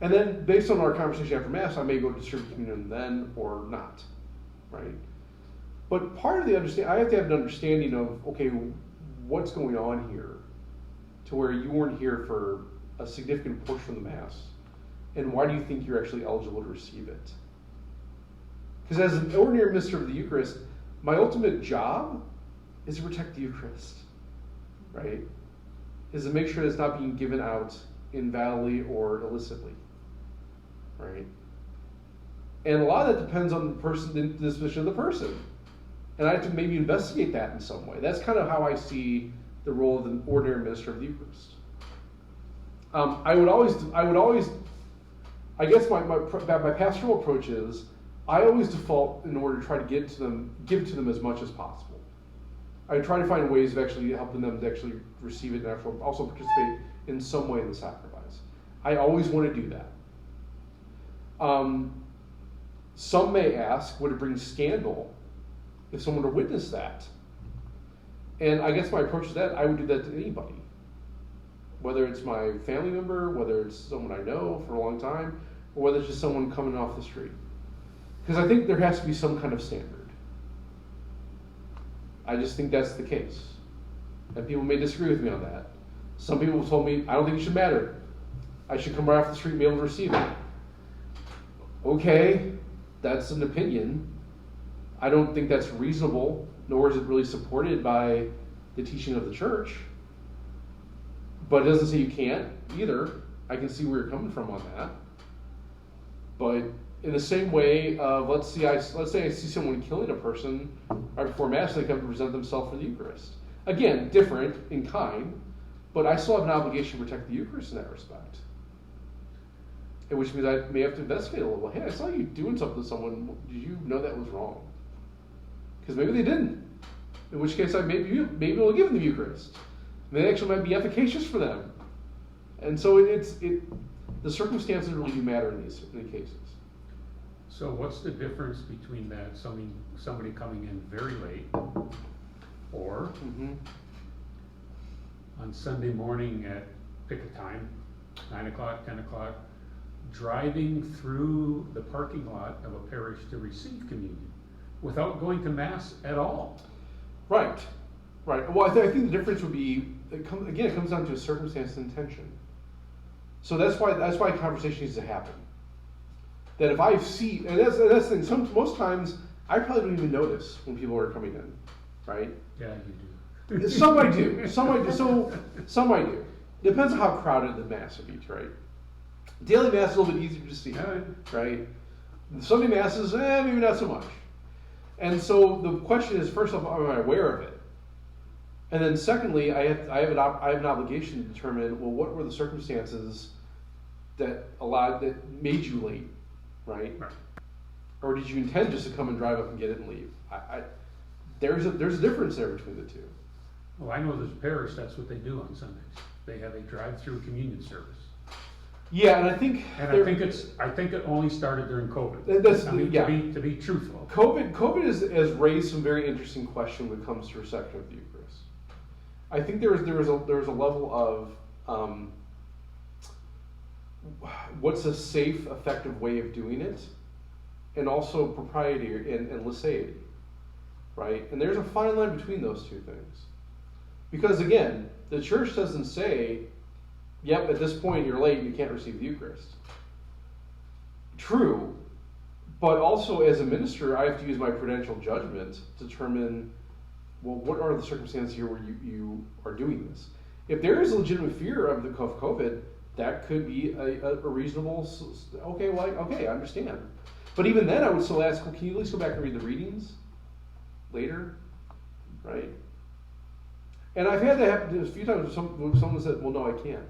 A: And then, based on our conversation after Mass, I may go distribute communion then or not, right? But part of the understanding, I have to have an understanding of, okay, what's going on here to where you weren't here for a significant portion of the Mass, and why do you think you're actually eligible to receive it? Because as an ordinary minister of the Eucharist, my ultimate job is to protect the Eucharist, right? Is to make sure that it's not being given out invalidly or illicitly, right? And a lot of that depends on the disposition of the person. And I have to maybe investigate that in some way. That's kind of how I see the role of the ordinary minister of the Eucharist. I guess my pastoral approach is, I always default in order to try to give to them as much as possible. I try to find ways of actually helping them to actually receive it and also participate in some way in the sacrifice. I always want to do that. Some may ask, would it bring scandal if someone were to witness that? And I guess my approach to that, I would do that to anybody. Whether it's my family member, whether it's someone I know for a long time, or whether it's just someone coming off the street. Because I think there has to be some kind of standard. I just think that's the case. And people may disagree with me on that. Some people have told me, I don't think it should matter. I should come right off the street and be able to receive it. Okay, that's an opinion. I don't think that's reasonable, nor is it really supported by the teaching of the Church. But it doesn't say you can't either. I can see where you're coming from on that. But in the same way, let's say I see someone killing a person right before Mass, and they come to present themselves for the Eucharist. Again, different in kind, but I still have an obligation to protect the Eucharist in that respect. And which means I may have to investigate a little. Hey, I saw you doing something to someone. Did you know that was wrong? Because maybe they didn't. In which case, I may be able to give them the Eucharist. They actually might be efficacious for them. And so the circumstances really do matter in these cases.
B: So what's the difference between that, somebody coming in very late, or on Sunday morning at pick a time, 9 o'clock, 10 o'clock, driving through the parking lot of a parish to receive communion without going to Mass at all?
A: Right. Well, I think the difference would be, it comes down to a circumstance and intention. So that's why conversation needs to happen. That if I see, and that's the thing, most times I probably don't even notice when people are coming in, right?
B: Yeah, you do.
A: Some I do. Some I do. Depends on how crowded the Mass would be, right? Daily Mass is a little bit easier to see, right? The Sunday Masses, maybe not so much. And so the question is, first off, am I aware of it? And then secondly, I have an obligation to determine, well, what were the circumstances that made you late, right? Or did you intend just to come and drive up and get it and leave? There's a difference there between the two.
B: Well, I know there's a parish, that's what they do on Sundays. They have a drive-through communion service.
A: Yeah, and I think
B: it only started during COVID. To be truthful.
A: COVID has raised some very interesting questions when it comes to reception of the Eucharist. I think there was a level of what's a safe, effective way of doing it, and also propriety and laicity, right? And there's a fine line between those two things, because again, the Church doesn't say, yep, at this point you're late, you can't receive the Eucharist. True, but also as a minister, I have to use my prudential judgment to determine, well, what are the circumstances here where you are doing this? If there is a legitimate fear of COVID, that could be a reasonable, okay, I understand. But even then, I would still ask, well, can you at least go back and read the readings later, right? And I've had that happen a few times when someone said, well, no, I can't.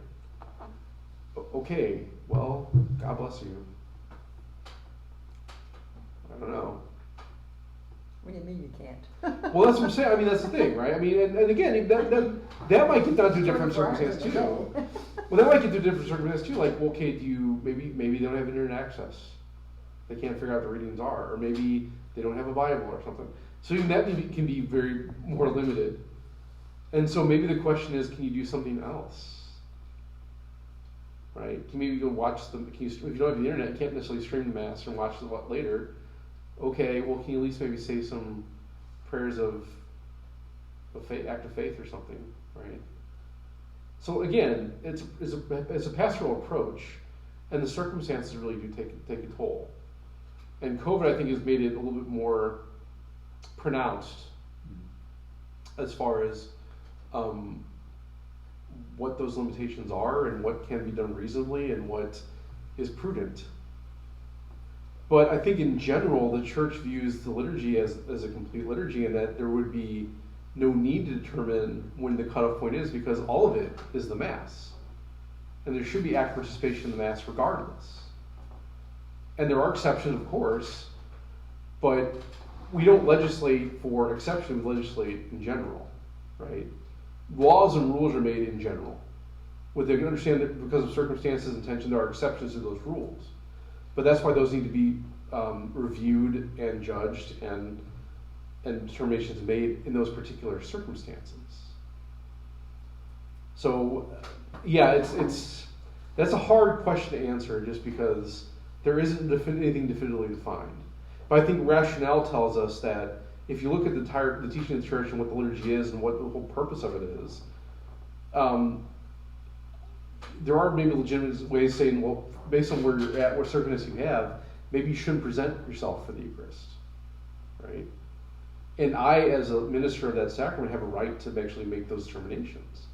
A: Okay, well, God bless you. I don't know.
C: What do you mean you can't?
A: Well, that's what I'm saying. I mean, that's the thing, right? I mean, and again, that might get down to a different circumstance too. Well, that might get to a different circumstance too. Like, okay, maybe they don't have internet access. They can't figure out what the readings are, or maybe they don't have a Bible or something. So even that can be very more limited. And so maybe the question is, can you do something else? Right? Can maybe go watch them? If you don't have the internet, you can't necessarily stream the Mass and watch the later. Okay, well, can you at least maybe say some prayers of faith, act of faith or something, right? So again, it's a pastoral approach, and the circumstances really do take a toll. And COVID, I think, has made it a little bit more pronounced as far as what those limitations are and what can be done reasonably and what is prudent. But I think in general, the Church views the liturgy as a complete liturgy, and that there would be no need to determine when the cutoff point is, because all of it is the Mass. And there should be active participation in the Mass regardless. And there are exceptions, of course, but we don't legislate for exceptions, we legislate in general, right? Laws and rules are made in general. With the understand that because of circumstances and tension, there are exceptions to those rules. But that's why those need to be reviewed and judged and determinations made in those particular circumstances. So, yeah, that's a hard question to answer just because there isn't anything definitively defined. But I think rationale tells us that if you look at the teaching of the Church and what the liturgy is and what the whole purpose of it is, there are maybe legitimate ways of saying, well, based on where you're at, what circumstances you have, maybe you shouldn't present yourself for the Eucharist, right? And I, as a minister of that sacrament, have a right to actually make those determinations.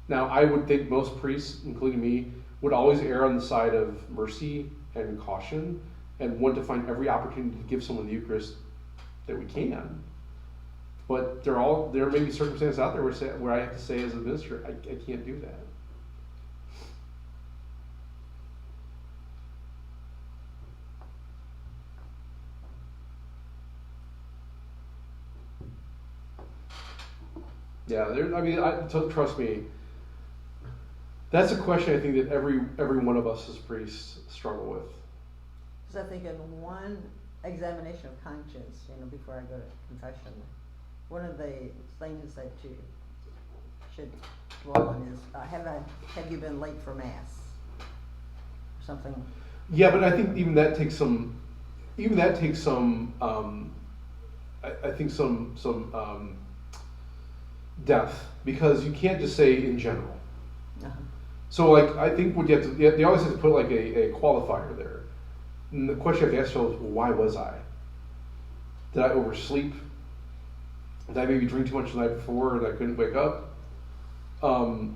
A: Now, I would think most priests, including me, would always err on the side of mercy and caution and want to find every opportunity to give someone the Eucharist that we can. But there may be circumstances out there where I have to say as a minister, I can't do that. Yeah, trust me. That's a question I think that every one of us as priests struggle with.
C: Because I think in one examination of conscience, before I go to confession, one of the things that you should dwell on is, have you been late for mass? Or something.
A: Yeah, but I think even that takes some. I think some depth, because you can't just say in general.
C: Uh-huh.
A: So like I think what you have to, they always have to put like a qualifier there. And the question you have to ask yourself is, well, why was I? Did I oversleep? Did I maybe drink too much the night before and I couldn't wake up? Or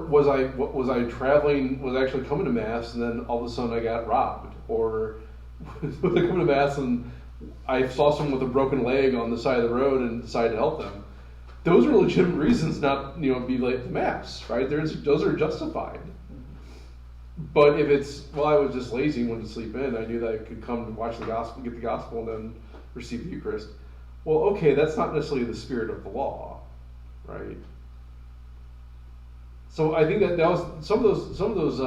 A: was I traveling, was I actually coming to Mass and then all of a sudden I got robbed? Or was I coming to Mass and I saw someone with a broken leg on the side of the road and decided to help them? Those are legitimate reasons not, be late to Mass, right? Those are justified. But if it's, well, I was just lazy and wanted to sleep in, I knew that I could come and watch the gospel, get the gospel, and then receive the Eucharist. Well, okay, that's not necessarily the spirit of the law, right? So I think that was some of those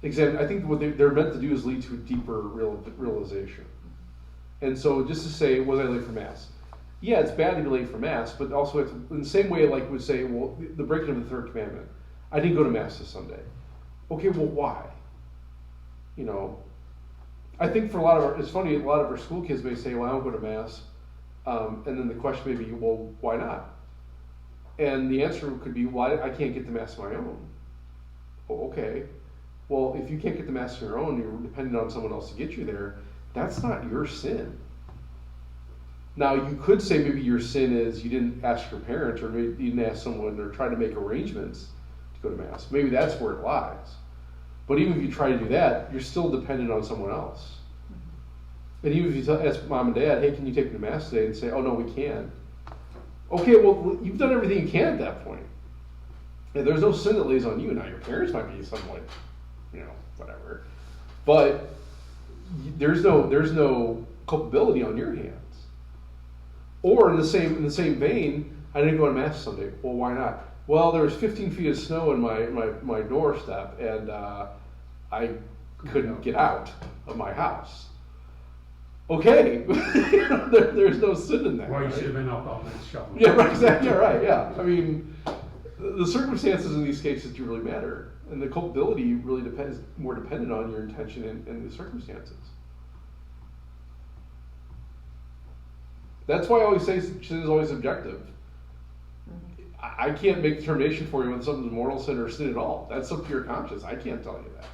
A: exams. I think what they're meant to do is lead to a deeper realization. And so just to say, was I late for Mass? Yeah, it's bad to be late for Mass, but also in the same way, like would say, well, the breaking of the third commandment. I didn't go to Mass this Sunday. Okay, well, why? I think for a lot of our school kids may say, well, I don't go to Mass. And then the question may be, well, why not? And the answer could be, well, I can't get to Mass on my own. Oh, okay. Well, if you can't get to Mass on your own, you're dependent on someone else to get you there, that's not your sin. Now, you could say maybe your sin is you didn't ask your parents, or maybe you didn't ask someone, or try to make arrangements to go to Mass. Maybe that's where it lies. But even if you try to do that, you're still dependent on someone else. And even if you ask mom and dad, hey, can you take me to Mass today? And say, oh, no, we can't. Okay, well, you've done everything you can at that point. And there's no sin that lays on you. Now, your parents might be somewhat, whatever. But there's no culpability on your hands. Or in the same vein, I didn't go to Mass Sunday. Well, why not? Well, there was 15 feet of snow in my doorstep, and I couldn't get out of my house. Okay, there's no sin in that.
B: Well, you
A: right?
B: should have been up all night shoveling.
A: Yeah, right, exactly. Yeah, right. Yeah, I mean, the circumstances in these cases do really matter, and the culpability really is more dependent on your intention and the circumstances. That's why I always say sin is always subjective. I can't make determination for you whether something's mortal sin or sin at all. That's up to your conscience. I can't tell you that.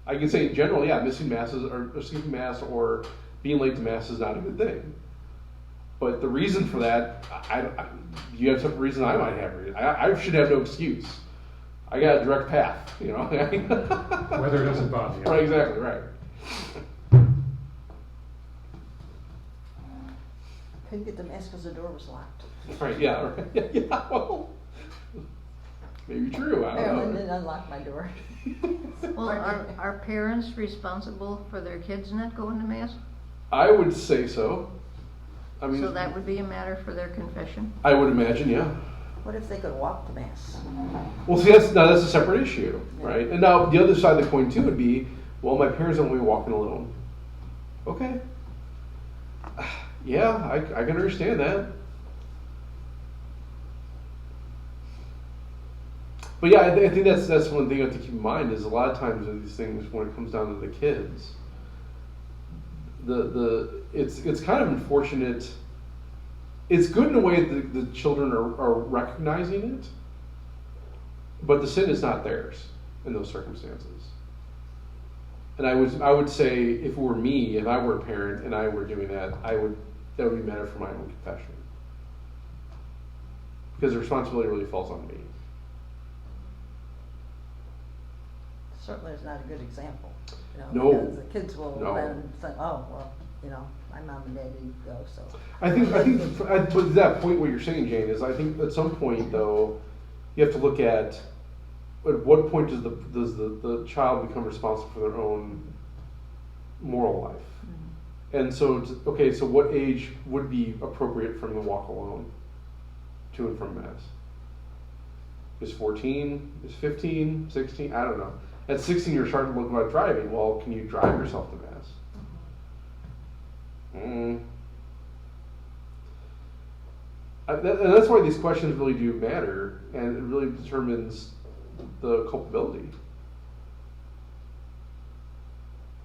A: I can say in general, yeah, missing Masses or skipping Mass or being late to Mass is not a good thing. But the reason for that, you have some reason, I might have reason. I should have no excuse. I got a direct path,
B: Weather doesn't bother you.
A: Right, exactly, right.
C: Couldn't get the Mass because the door was locked.
A: Right, yeah, right. Yeah, well, maybe true, I don't
C: Marilyn
A: know.
C: didn't unlock my door.
D: Well, are parents responsible for their kids not going to Mass?
A: I would say so. I mean,
D: So that would be a matter for their confession?
A: I would imagine, yeah.
C: What if they could walk to Mass?
A: Well, see, that's a separate issue, right? And now the other side of the coin too would be, well, my parents don't want me walking alone. Okay. Yeah, I can understand that. But yeah, I think that's one thing you have to keep in mind is a lot of times with these things when it comes down to the kids, it's kind of unfortunate. It's good in a way that the children are recognizing it, but the sin is not theirs in those circumstances. And I would say if it were me, if I were a parent and I were doing that, that would be a matter for my own confession, because the responsibility really falls on me.
C: Certainly is not a good example.
A: No.
C: Because the kids will then think, oh, well, my mom and dad didn't go, so.
A: I think, but that point what you're saying, Jane, is I think at some point though, you have to look at what point does the child become responsible for their own moral life, And so, okay, so what age would be appropriate for them to walk alone to and from Mass? Is 14? Is 15? 16? I don't know. At 16, you're starting to look like driving. Well, can you drive yourself to Mass? And that's why these questions really do matter, and it really determines the culpability.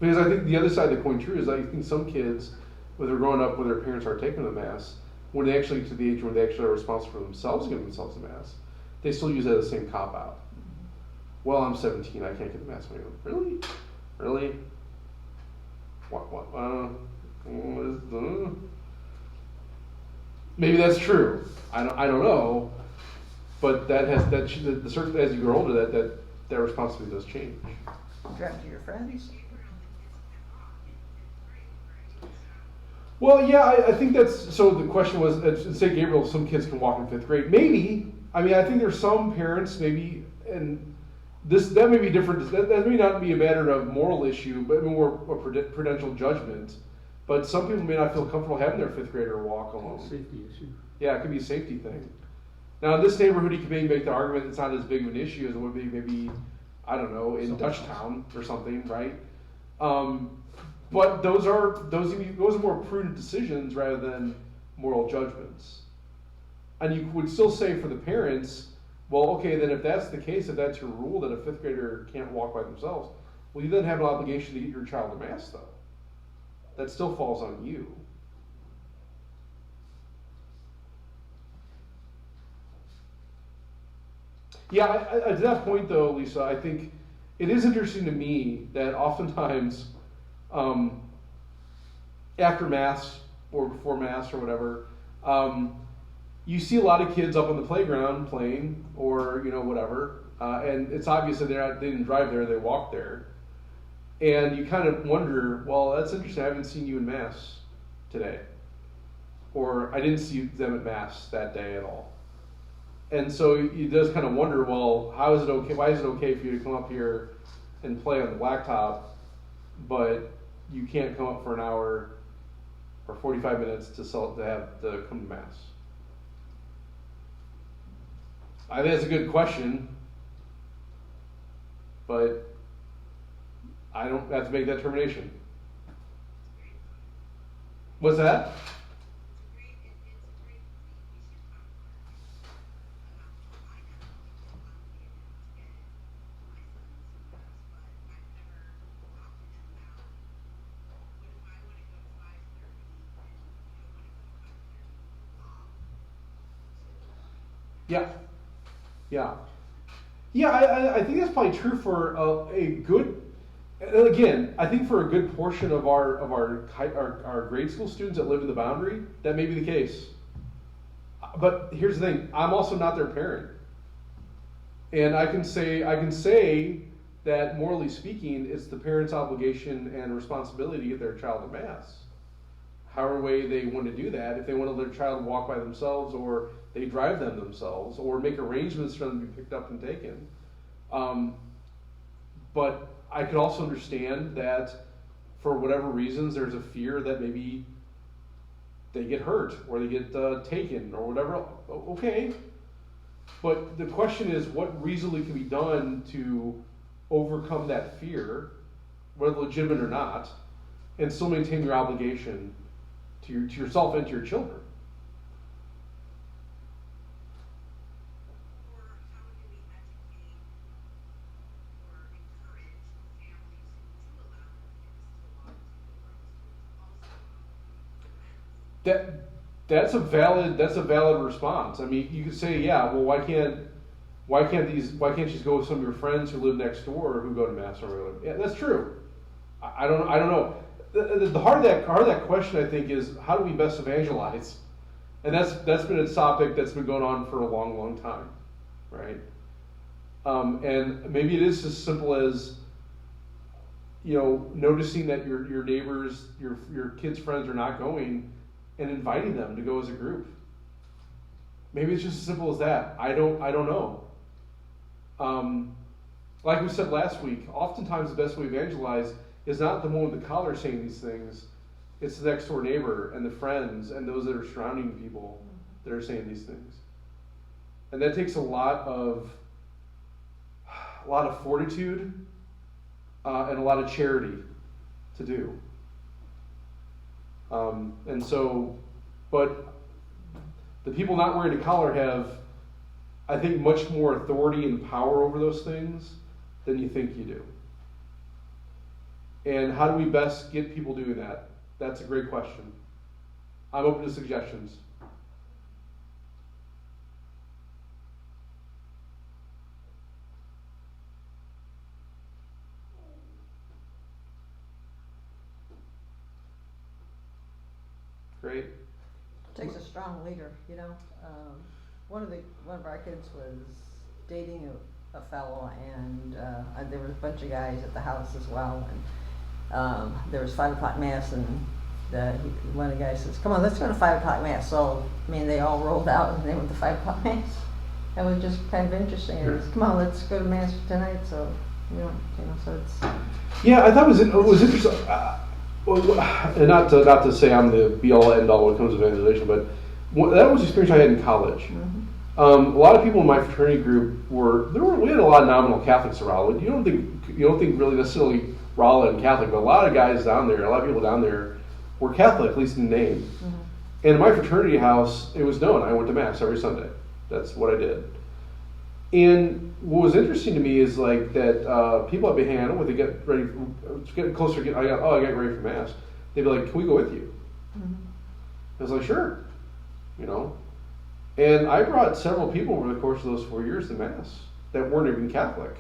A: Because I think the other side of the coin, too, is I think some kids, when they're growing up, when their parents are taking them to Mass, when they actually get to the age where they actually are responsible for themselves giving themselves to Mass, they still use that as the same cop-out. Well, I'm 17, I can't get to Mass. Really? Really? What? Maybe that's true. I don't know, but the certain as you grow older, that responsibility does change.
C: Drive to your friends.
A: Well, yeah, I think that's so. The question was, at St. Gabriel, some kids can walk in 5th grade. Maybe. I mean, I think there's some parents, maybe, and that may be different. That may not be a matter of moral issue, but more a prudential judgment. But some people may not feel comfortable having their 5th grader walk alone.
B: Safety issue.
A: Yeah, it could be a safety thing. Now, in this neighborhood, you could maybe make the argument it's not as big of an issue as it would be maybe, I don't know, in Dutchtown or something, right? But those are more prudent decisions rather than moral judgments. And you would still say for the parents, well, okay, then if that's the case, if that's your rule that a 5th grader can't walk by themselves, well, you then have an obligation to get your child to Mass, though. That still falls on you. Yeah, at that point, though, Lisa, I think it is interesting to me that oftentimes after Mass or before Mass or whatever, you see a lot of kids up on the playground playing or whatever, and it's obvious that they didn't drive there; they walked there, and you kind of wonder, well, that's interesting. I haven't seen you in Mass today, or I didn't see them at Mass that day at all. And so you just kind of wonder, well, how is it okay? Why is it okay for you to come up here and play on the blacktop, but you can't come up for an hour or 45 minutes to come to Mass? I think that's a good question, but I don't have to make that determination. What's that? Yeah. I think that's probably true for a good. And again, I think for a good portion of our grade school students that live in the boundary, that may be the case. But here's the thing: I'm also not their parent, and I can say that morally speaking, it's the parent's obligation and responsibility to get their child to Mass. However way they want to do that, if they want to let their child walk by themselves, or they drive them themselves, or make arrangements for them to be picked up and taken. But I could also understand that for whatever reasons, there's a fear that maybe they get hurt or they get taken or whatever. Okay. But the question is, what reasonably can be done to overcome that fear, whether legitimate or not, and still maintain your obligation to yourself and to your children? That's a valid response. I mean, you could say, yeah, well, why can't you just go with some of your friends who live next door who go to Mass on a regular? Yeah, that's true. I don't know. The heart of that question, I think, is how do we best evangelize? And that's been a topic that's been going on for a long, long time, right? And maybe it is as simple as noticing that your neighbors, your kids' friends are not going, and inviting them to go as a group. Maybe it's just as simple as that. I don't know. Like we said last week, oftentimes the best way to evangelize is not the one with the collar saying these things, It's the next door neighbor and the friends and those that are surrounding people that are saying these things. And that takes a lot of fortitude and a lot of charity to do. And so, but the people not wearing a collar have, I think, much more authority and power over those things than you think you do. And how do we best get people doing that? That's a great question. I'm open to suggestions. Great.
C: It takes a strong leader, you know. One of our kids was dating a fellow, and there was a bunch of guys at the house as well, and there was 5 o'clock mass, and one of the guys says, "Come on, let's go to 5 o'clock mass." So I mean, they all rolled out and they went to 5 o'clock mass. That was just kind of interesting. It was, "Come on, let's go to mass tonight." So so it's.
A: Yeah, I thought it was interesting. And not to say I'm the be all end all when it comes to evangelization, but that was the experience I had in college.
C: Mm-hmm.
A: A lot of people in my fraternity group we had a lot of nominal Catholics around. You don't think really necessarily Rolla and Catholic, but a lot of guys down there, a lot of people down there were Catholic, at least in name. Mm-hmm. And in my fraternity house, it was known I went to mass every Sunday. That's what I did. And what was interesting to me is like that people I'd be hanging out with, they get ready, getting closer. I got ready for mass. They'd be like, "Can we go with you?" Mm-hmm. I was like, "Sure," And I brought several people over the course of those 4 years to mass that weren't even Catholic.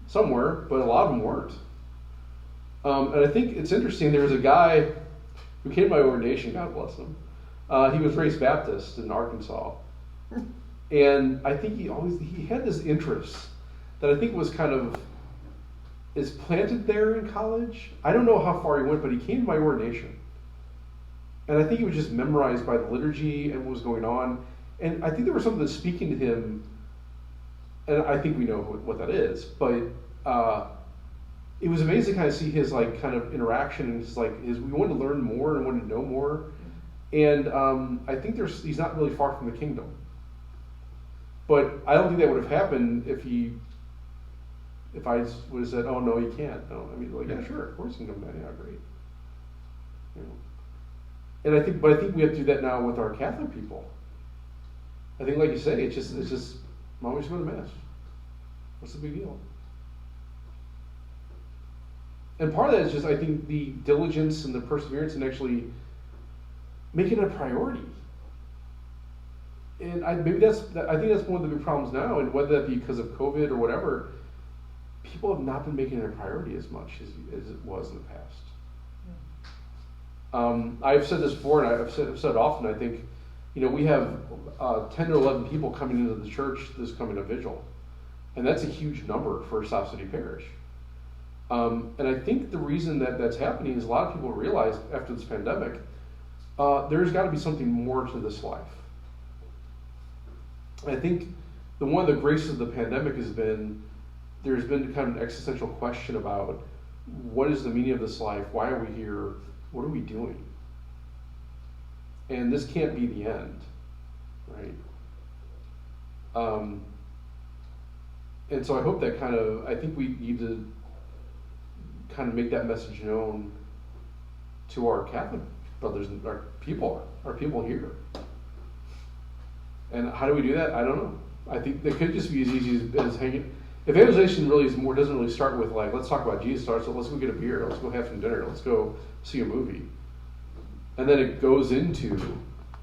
A: Some were, but a lot of them weren't. And I think it's interesting. There was a guy who came to my ordination. God bless him. He was raised Baptist in Arkansas. And I think he had this interest that I think was kind of is planted there in college. I don't know how far he went, but he came to my ordination. And I think he was just memorized by the liturgy and what was going on. And I think there was something that's speaking to him, and I think we know what that is, but it was amazing to kind of see his like kind of interaction and we wanted to learn more and wanted to know more. And I think he's not really far from the kingdom. But I don't think that would have happened if I would have said, "Oh no, you can't." No, I mean, like, yeah, sure, of course you can come back. Yeah, great. And I think we have to do that now with our Catholic people. I think, like you say, it's just, Mom, we just go to mass. What's the big deal? And part of that is just, I think, the diligence and the perseverance and actually making it a priority. And I think that's one of the big problems now, and whether that be because of COVID or whatever, people have not been making it a priority as much as it was in the past. I've said this before, and I've said it often. I think, we have 10 or 11 people coming into the church this coming to Vigil, and that's a huge number for South City Parish. And I think the reason that's happening is a lot of people realize after this pandemic, there's got to be something more to this life. I think one of the graces of the pandemic has been there's been kind of an existential question about what is the meaning of this life? Why are we here? What are we doing? And this can't be the end, right? And so I hope that I think we need to kind of make that message known to our Catholic brothers and our people here. And how do we do that? I don't know. I think it could just be as easy as hanging. Evangelization really doesn't really start with like, let's talk about Jesus. So let's go get a beer. Let's go have some dinner. Let's go see a movie. And then it goes into,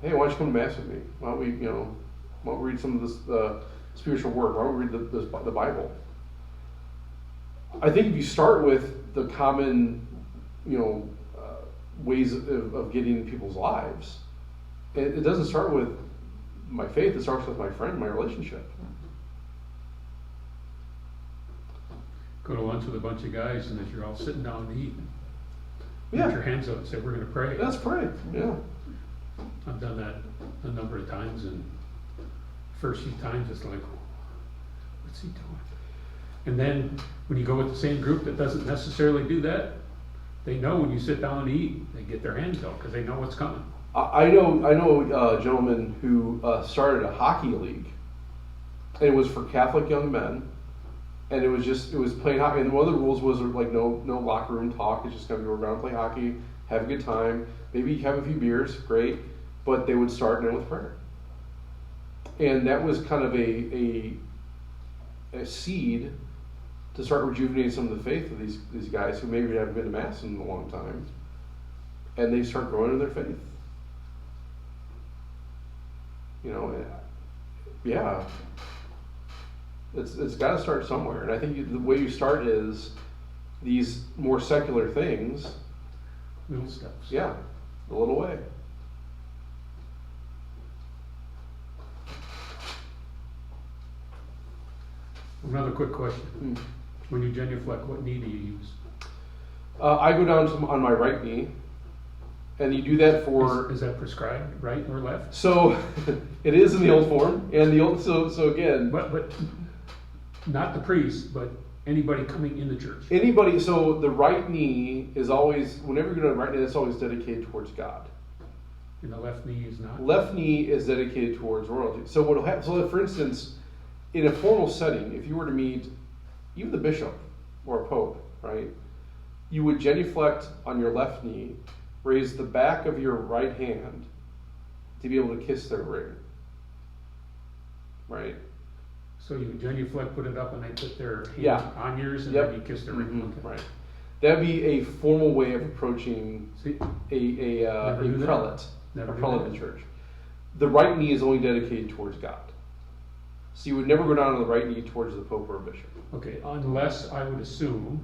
A: hey, why don't you come to mass with me? Why don't we read some of this spiritual work? Why don't we read the Bible? I think if you start with the common, ways of getting in people's lives, it doesn't start with my faith. It starts with my friend, my relationship.
B: Go to lunch with a bunch of guys, and as you're all sitting down to eat,
A: Yeah.
B: put your hands up and say, "We're going to pray."
A: Let's pray. Yeah.
B: I've done that a number of times, and first few times it's like, what's he doing? And then when you go with the same group that doesn't necessarily do that, They know when you sit down to eat, they get their hands out because they know what's coming.
A: I know a gentleman who started a hockey league, and it was for Catholic young men, and it was playing hockey. And one of the rules was like no locker room talk. It's just gonna go around, play hockey, have a good time, maybe have a few beers, great. But they would start and end with prayer, and that was kind of a seed to start rejuvenating some of the faith of these guys who maybe haven't been to mass in a long time, and they start growing in their faith. You know, yeah, it's got to start somewhere, and I think the way you start is these more secular things.
B: Little steps.
A: Yeah, a little way.
B: Another quick question. When you genuflect, what knee do you use?
A: I go down on my right knee, and you do that for.
B: Is that prescribed, right or left?
A: So, it is in the old form, and the old. So again.
B: But not the priest, but anybody coming in the church.
A: Anybody. So the right knee is always, whenever you go to the right knee, it's always dedicated towards God.
B: And the left knee is not.
A: Left knee is dedicated towards royalty. So what will happen? So for instance, in a formal setting, if you were to meet even the bishop or a pope, right, you would genuflect on your left knee, raise the back of your right hand to be able to kiss their ring, right?
B: So you genuflect, put it up, and they put their hand on yours, and then you kiss their ring.
A: Mm-hmm. Right. That'd be a formal way of approaching a prelate, a prelate in church. The right knee is only dedicated towards God. So you would never go down on the right knee towards the pope or a bishop.
B: Okay, unless I would assume,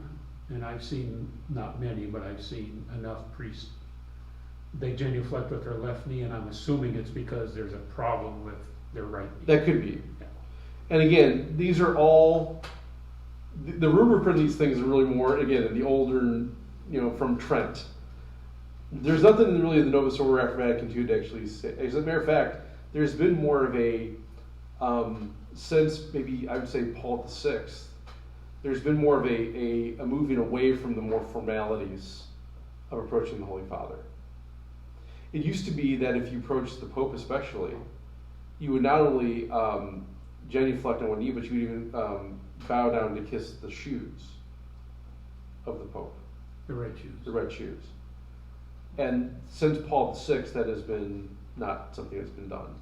B: and I've seen not many, but I've seen enough priests, they genuflect with their left knee, and I'm assuming it's because there's a problem with their right knee.
A: That could be. Yeah. And again, these are all, the rubric for these things are really more, again, in the older, from Trent. There's nothing really in the Novus Ordo after Vatican II to actually say. As a matter of fact, there's been more of a, since maybe I would say Paul VI, there's been more of a moving away from the more formalities of approaching the Holy Father. It used to be that if you approached the Pope especially, you would not only genuflect on one knee, but you would even bow down to kiss the shoes of the Pope.
B: The red shoes.
A: The red shoes. And since Paul VI, that has been not something that's been done.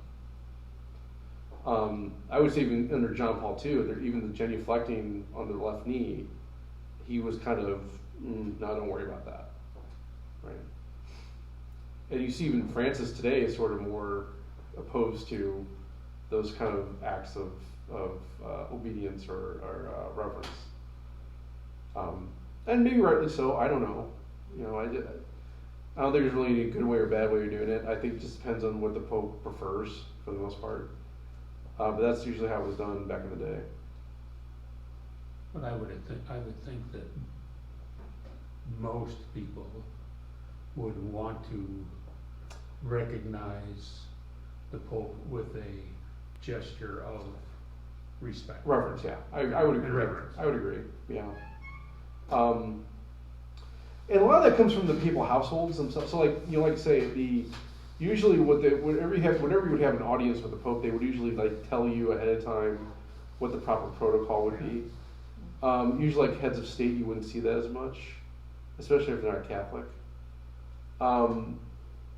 A: I would say even under John Paul II, even the genuflecting on the left knee, he was kind of, no, don't worry about that, right? And you see even Francis today is sort of more opposed to those kind of acts of obedience or reverence. And maybe rightly so, I don't know. I don't think there's really any good way or bad way of doing it. I think it just depends on what the Pope prefers for the most part. But that's usually how it was done back in the day.
B: But I would think that most people would want to recognize the Pope with a gesture of respect.
A: Reverence, yeah. I would agree.
B: Reverence.
A: I would agree, yeah. And a lot of that comes from the papal households themselves. So like say usually whenever you would have an audience with the Pope, they would usually tell you ahead of time what the proper protocol would be. Usually heads of state, you wouldn't see that as much, especially if they're not Catholic.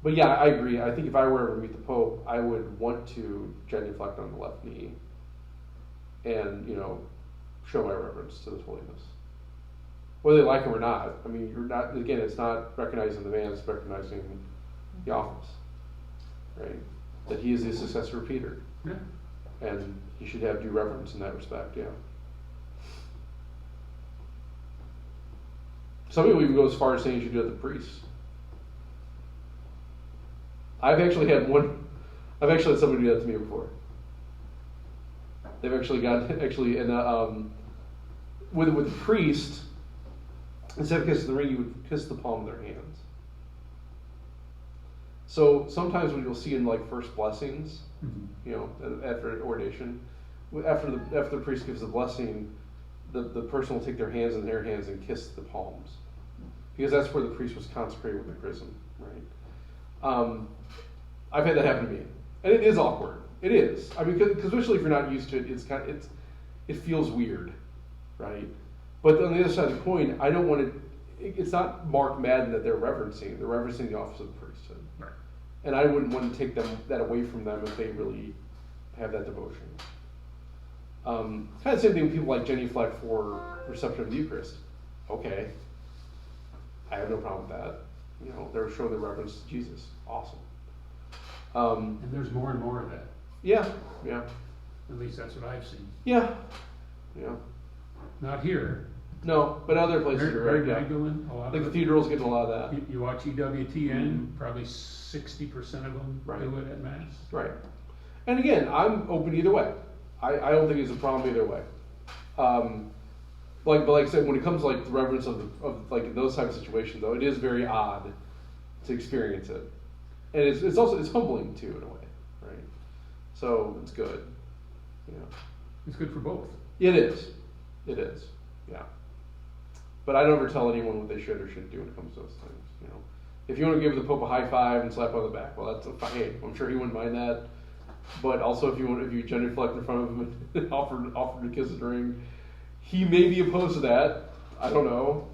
A: But yeah, I agree. I think if I were ever to meet the Pope, I would want to genuflect on the left knee and, show my reverence to His Holiness. Whether they like him or not. I mean, it's not recognizing the man, it's recognizing the office. Right? That he is the successor of Peter.
B: Yeah.
A: And he should have due reverence in that respect, yeah. Some people even go as far as saying you should do it to the priests. I've actually had somebody do that to me before. They've actually with the priest, instead of kissing the ring, you would kiss the palm of their hands. So sometimes when you'll see in first blessings, after ordination, after the priest gives the blessing, the person will take their hands in their hands and kiss the palms, because that's where the priest was consecrated with the chrism, right? I've had that happen to me, and it is awkward. It is. I mean, cause especially if you're not used to it, it feels weird, right? But on the other side of the coin, I don't want it. It's not Mark Madden that they're reverencing. They're reverencing the office of the priesthood,
B: Right.
A: and I wouldn't want to take that away from them if they really have that devotion. Kind of the same thing with people like genuflect for reception of the Eucharist. Okay, I have no problem with that. You know, they're showing their reverence to Jesus. Awesome.
B: And there's more and more of that.
A: Yeah.
B: At least that's what I've seen.
A: Yeah.
B: Not here.
A: No, but other places are
B: Mary
A: right. Yeah.
B: Magdalene, a lot
A: The
B: of it.
A: cathedral's getting a lot of that.
B: You watch EWTN, probably 60% of them
A: Right.
B: do it at Mass.
A: Right. And again, I'm open either way. I don't think it's a problem either way. But like I said, when it comes to like the reverence of like those type of situations, though, it is very odd to experience it, and it's also humbling too in a way, right? So it's good.
B: It's good for both.
A: It is. Yeah. But I don't ever tell anyone what they should or shouldn't do when it comes to those things. If you want to give the Pope a high five and slap on the back, well, that's fine. Hey, I'm sure he wouldn't mind that. But also, if you genuflect in front of him and offer to kiss his ring, he may be opposed to that. I don't know.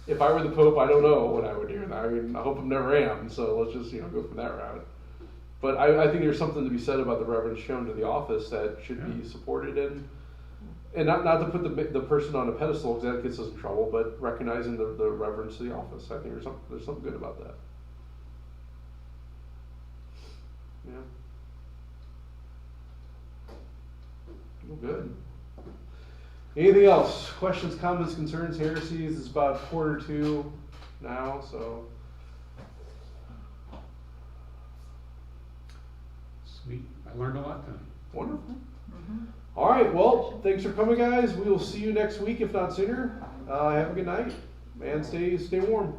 A: If I were the Pope, I don't know what I would do. I mean, I hope I never am. So let's just go from that route. But I think there's something to be said about the reverence shown to the office that should be supported and not to put the person on a pedestal because that gets us in trouble, but recognizing the reverence to the office. I think there's something good about that. Yeah. Well, good. Anything else? Questions, comments, concerns, heresies? It's about 1:45 now, so.
B: Sweet. I learned a lot tonight.
A: Wonderful. All right, well, thanks for coming, guys. We will see you next week, if not sooner. Have a good night, and stay warm.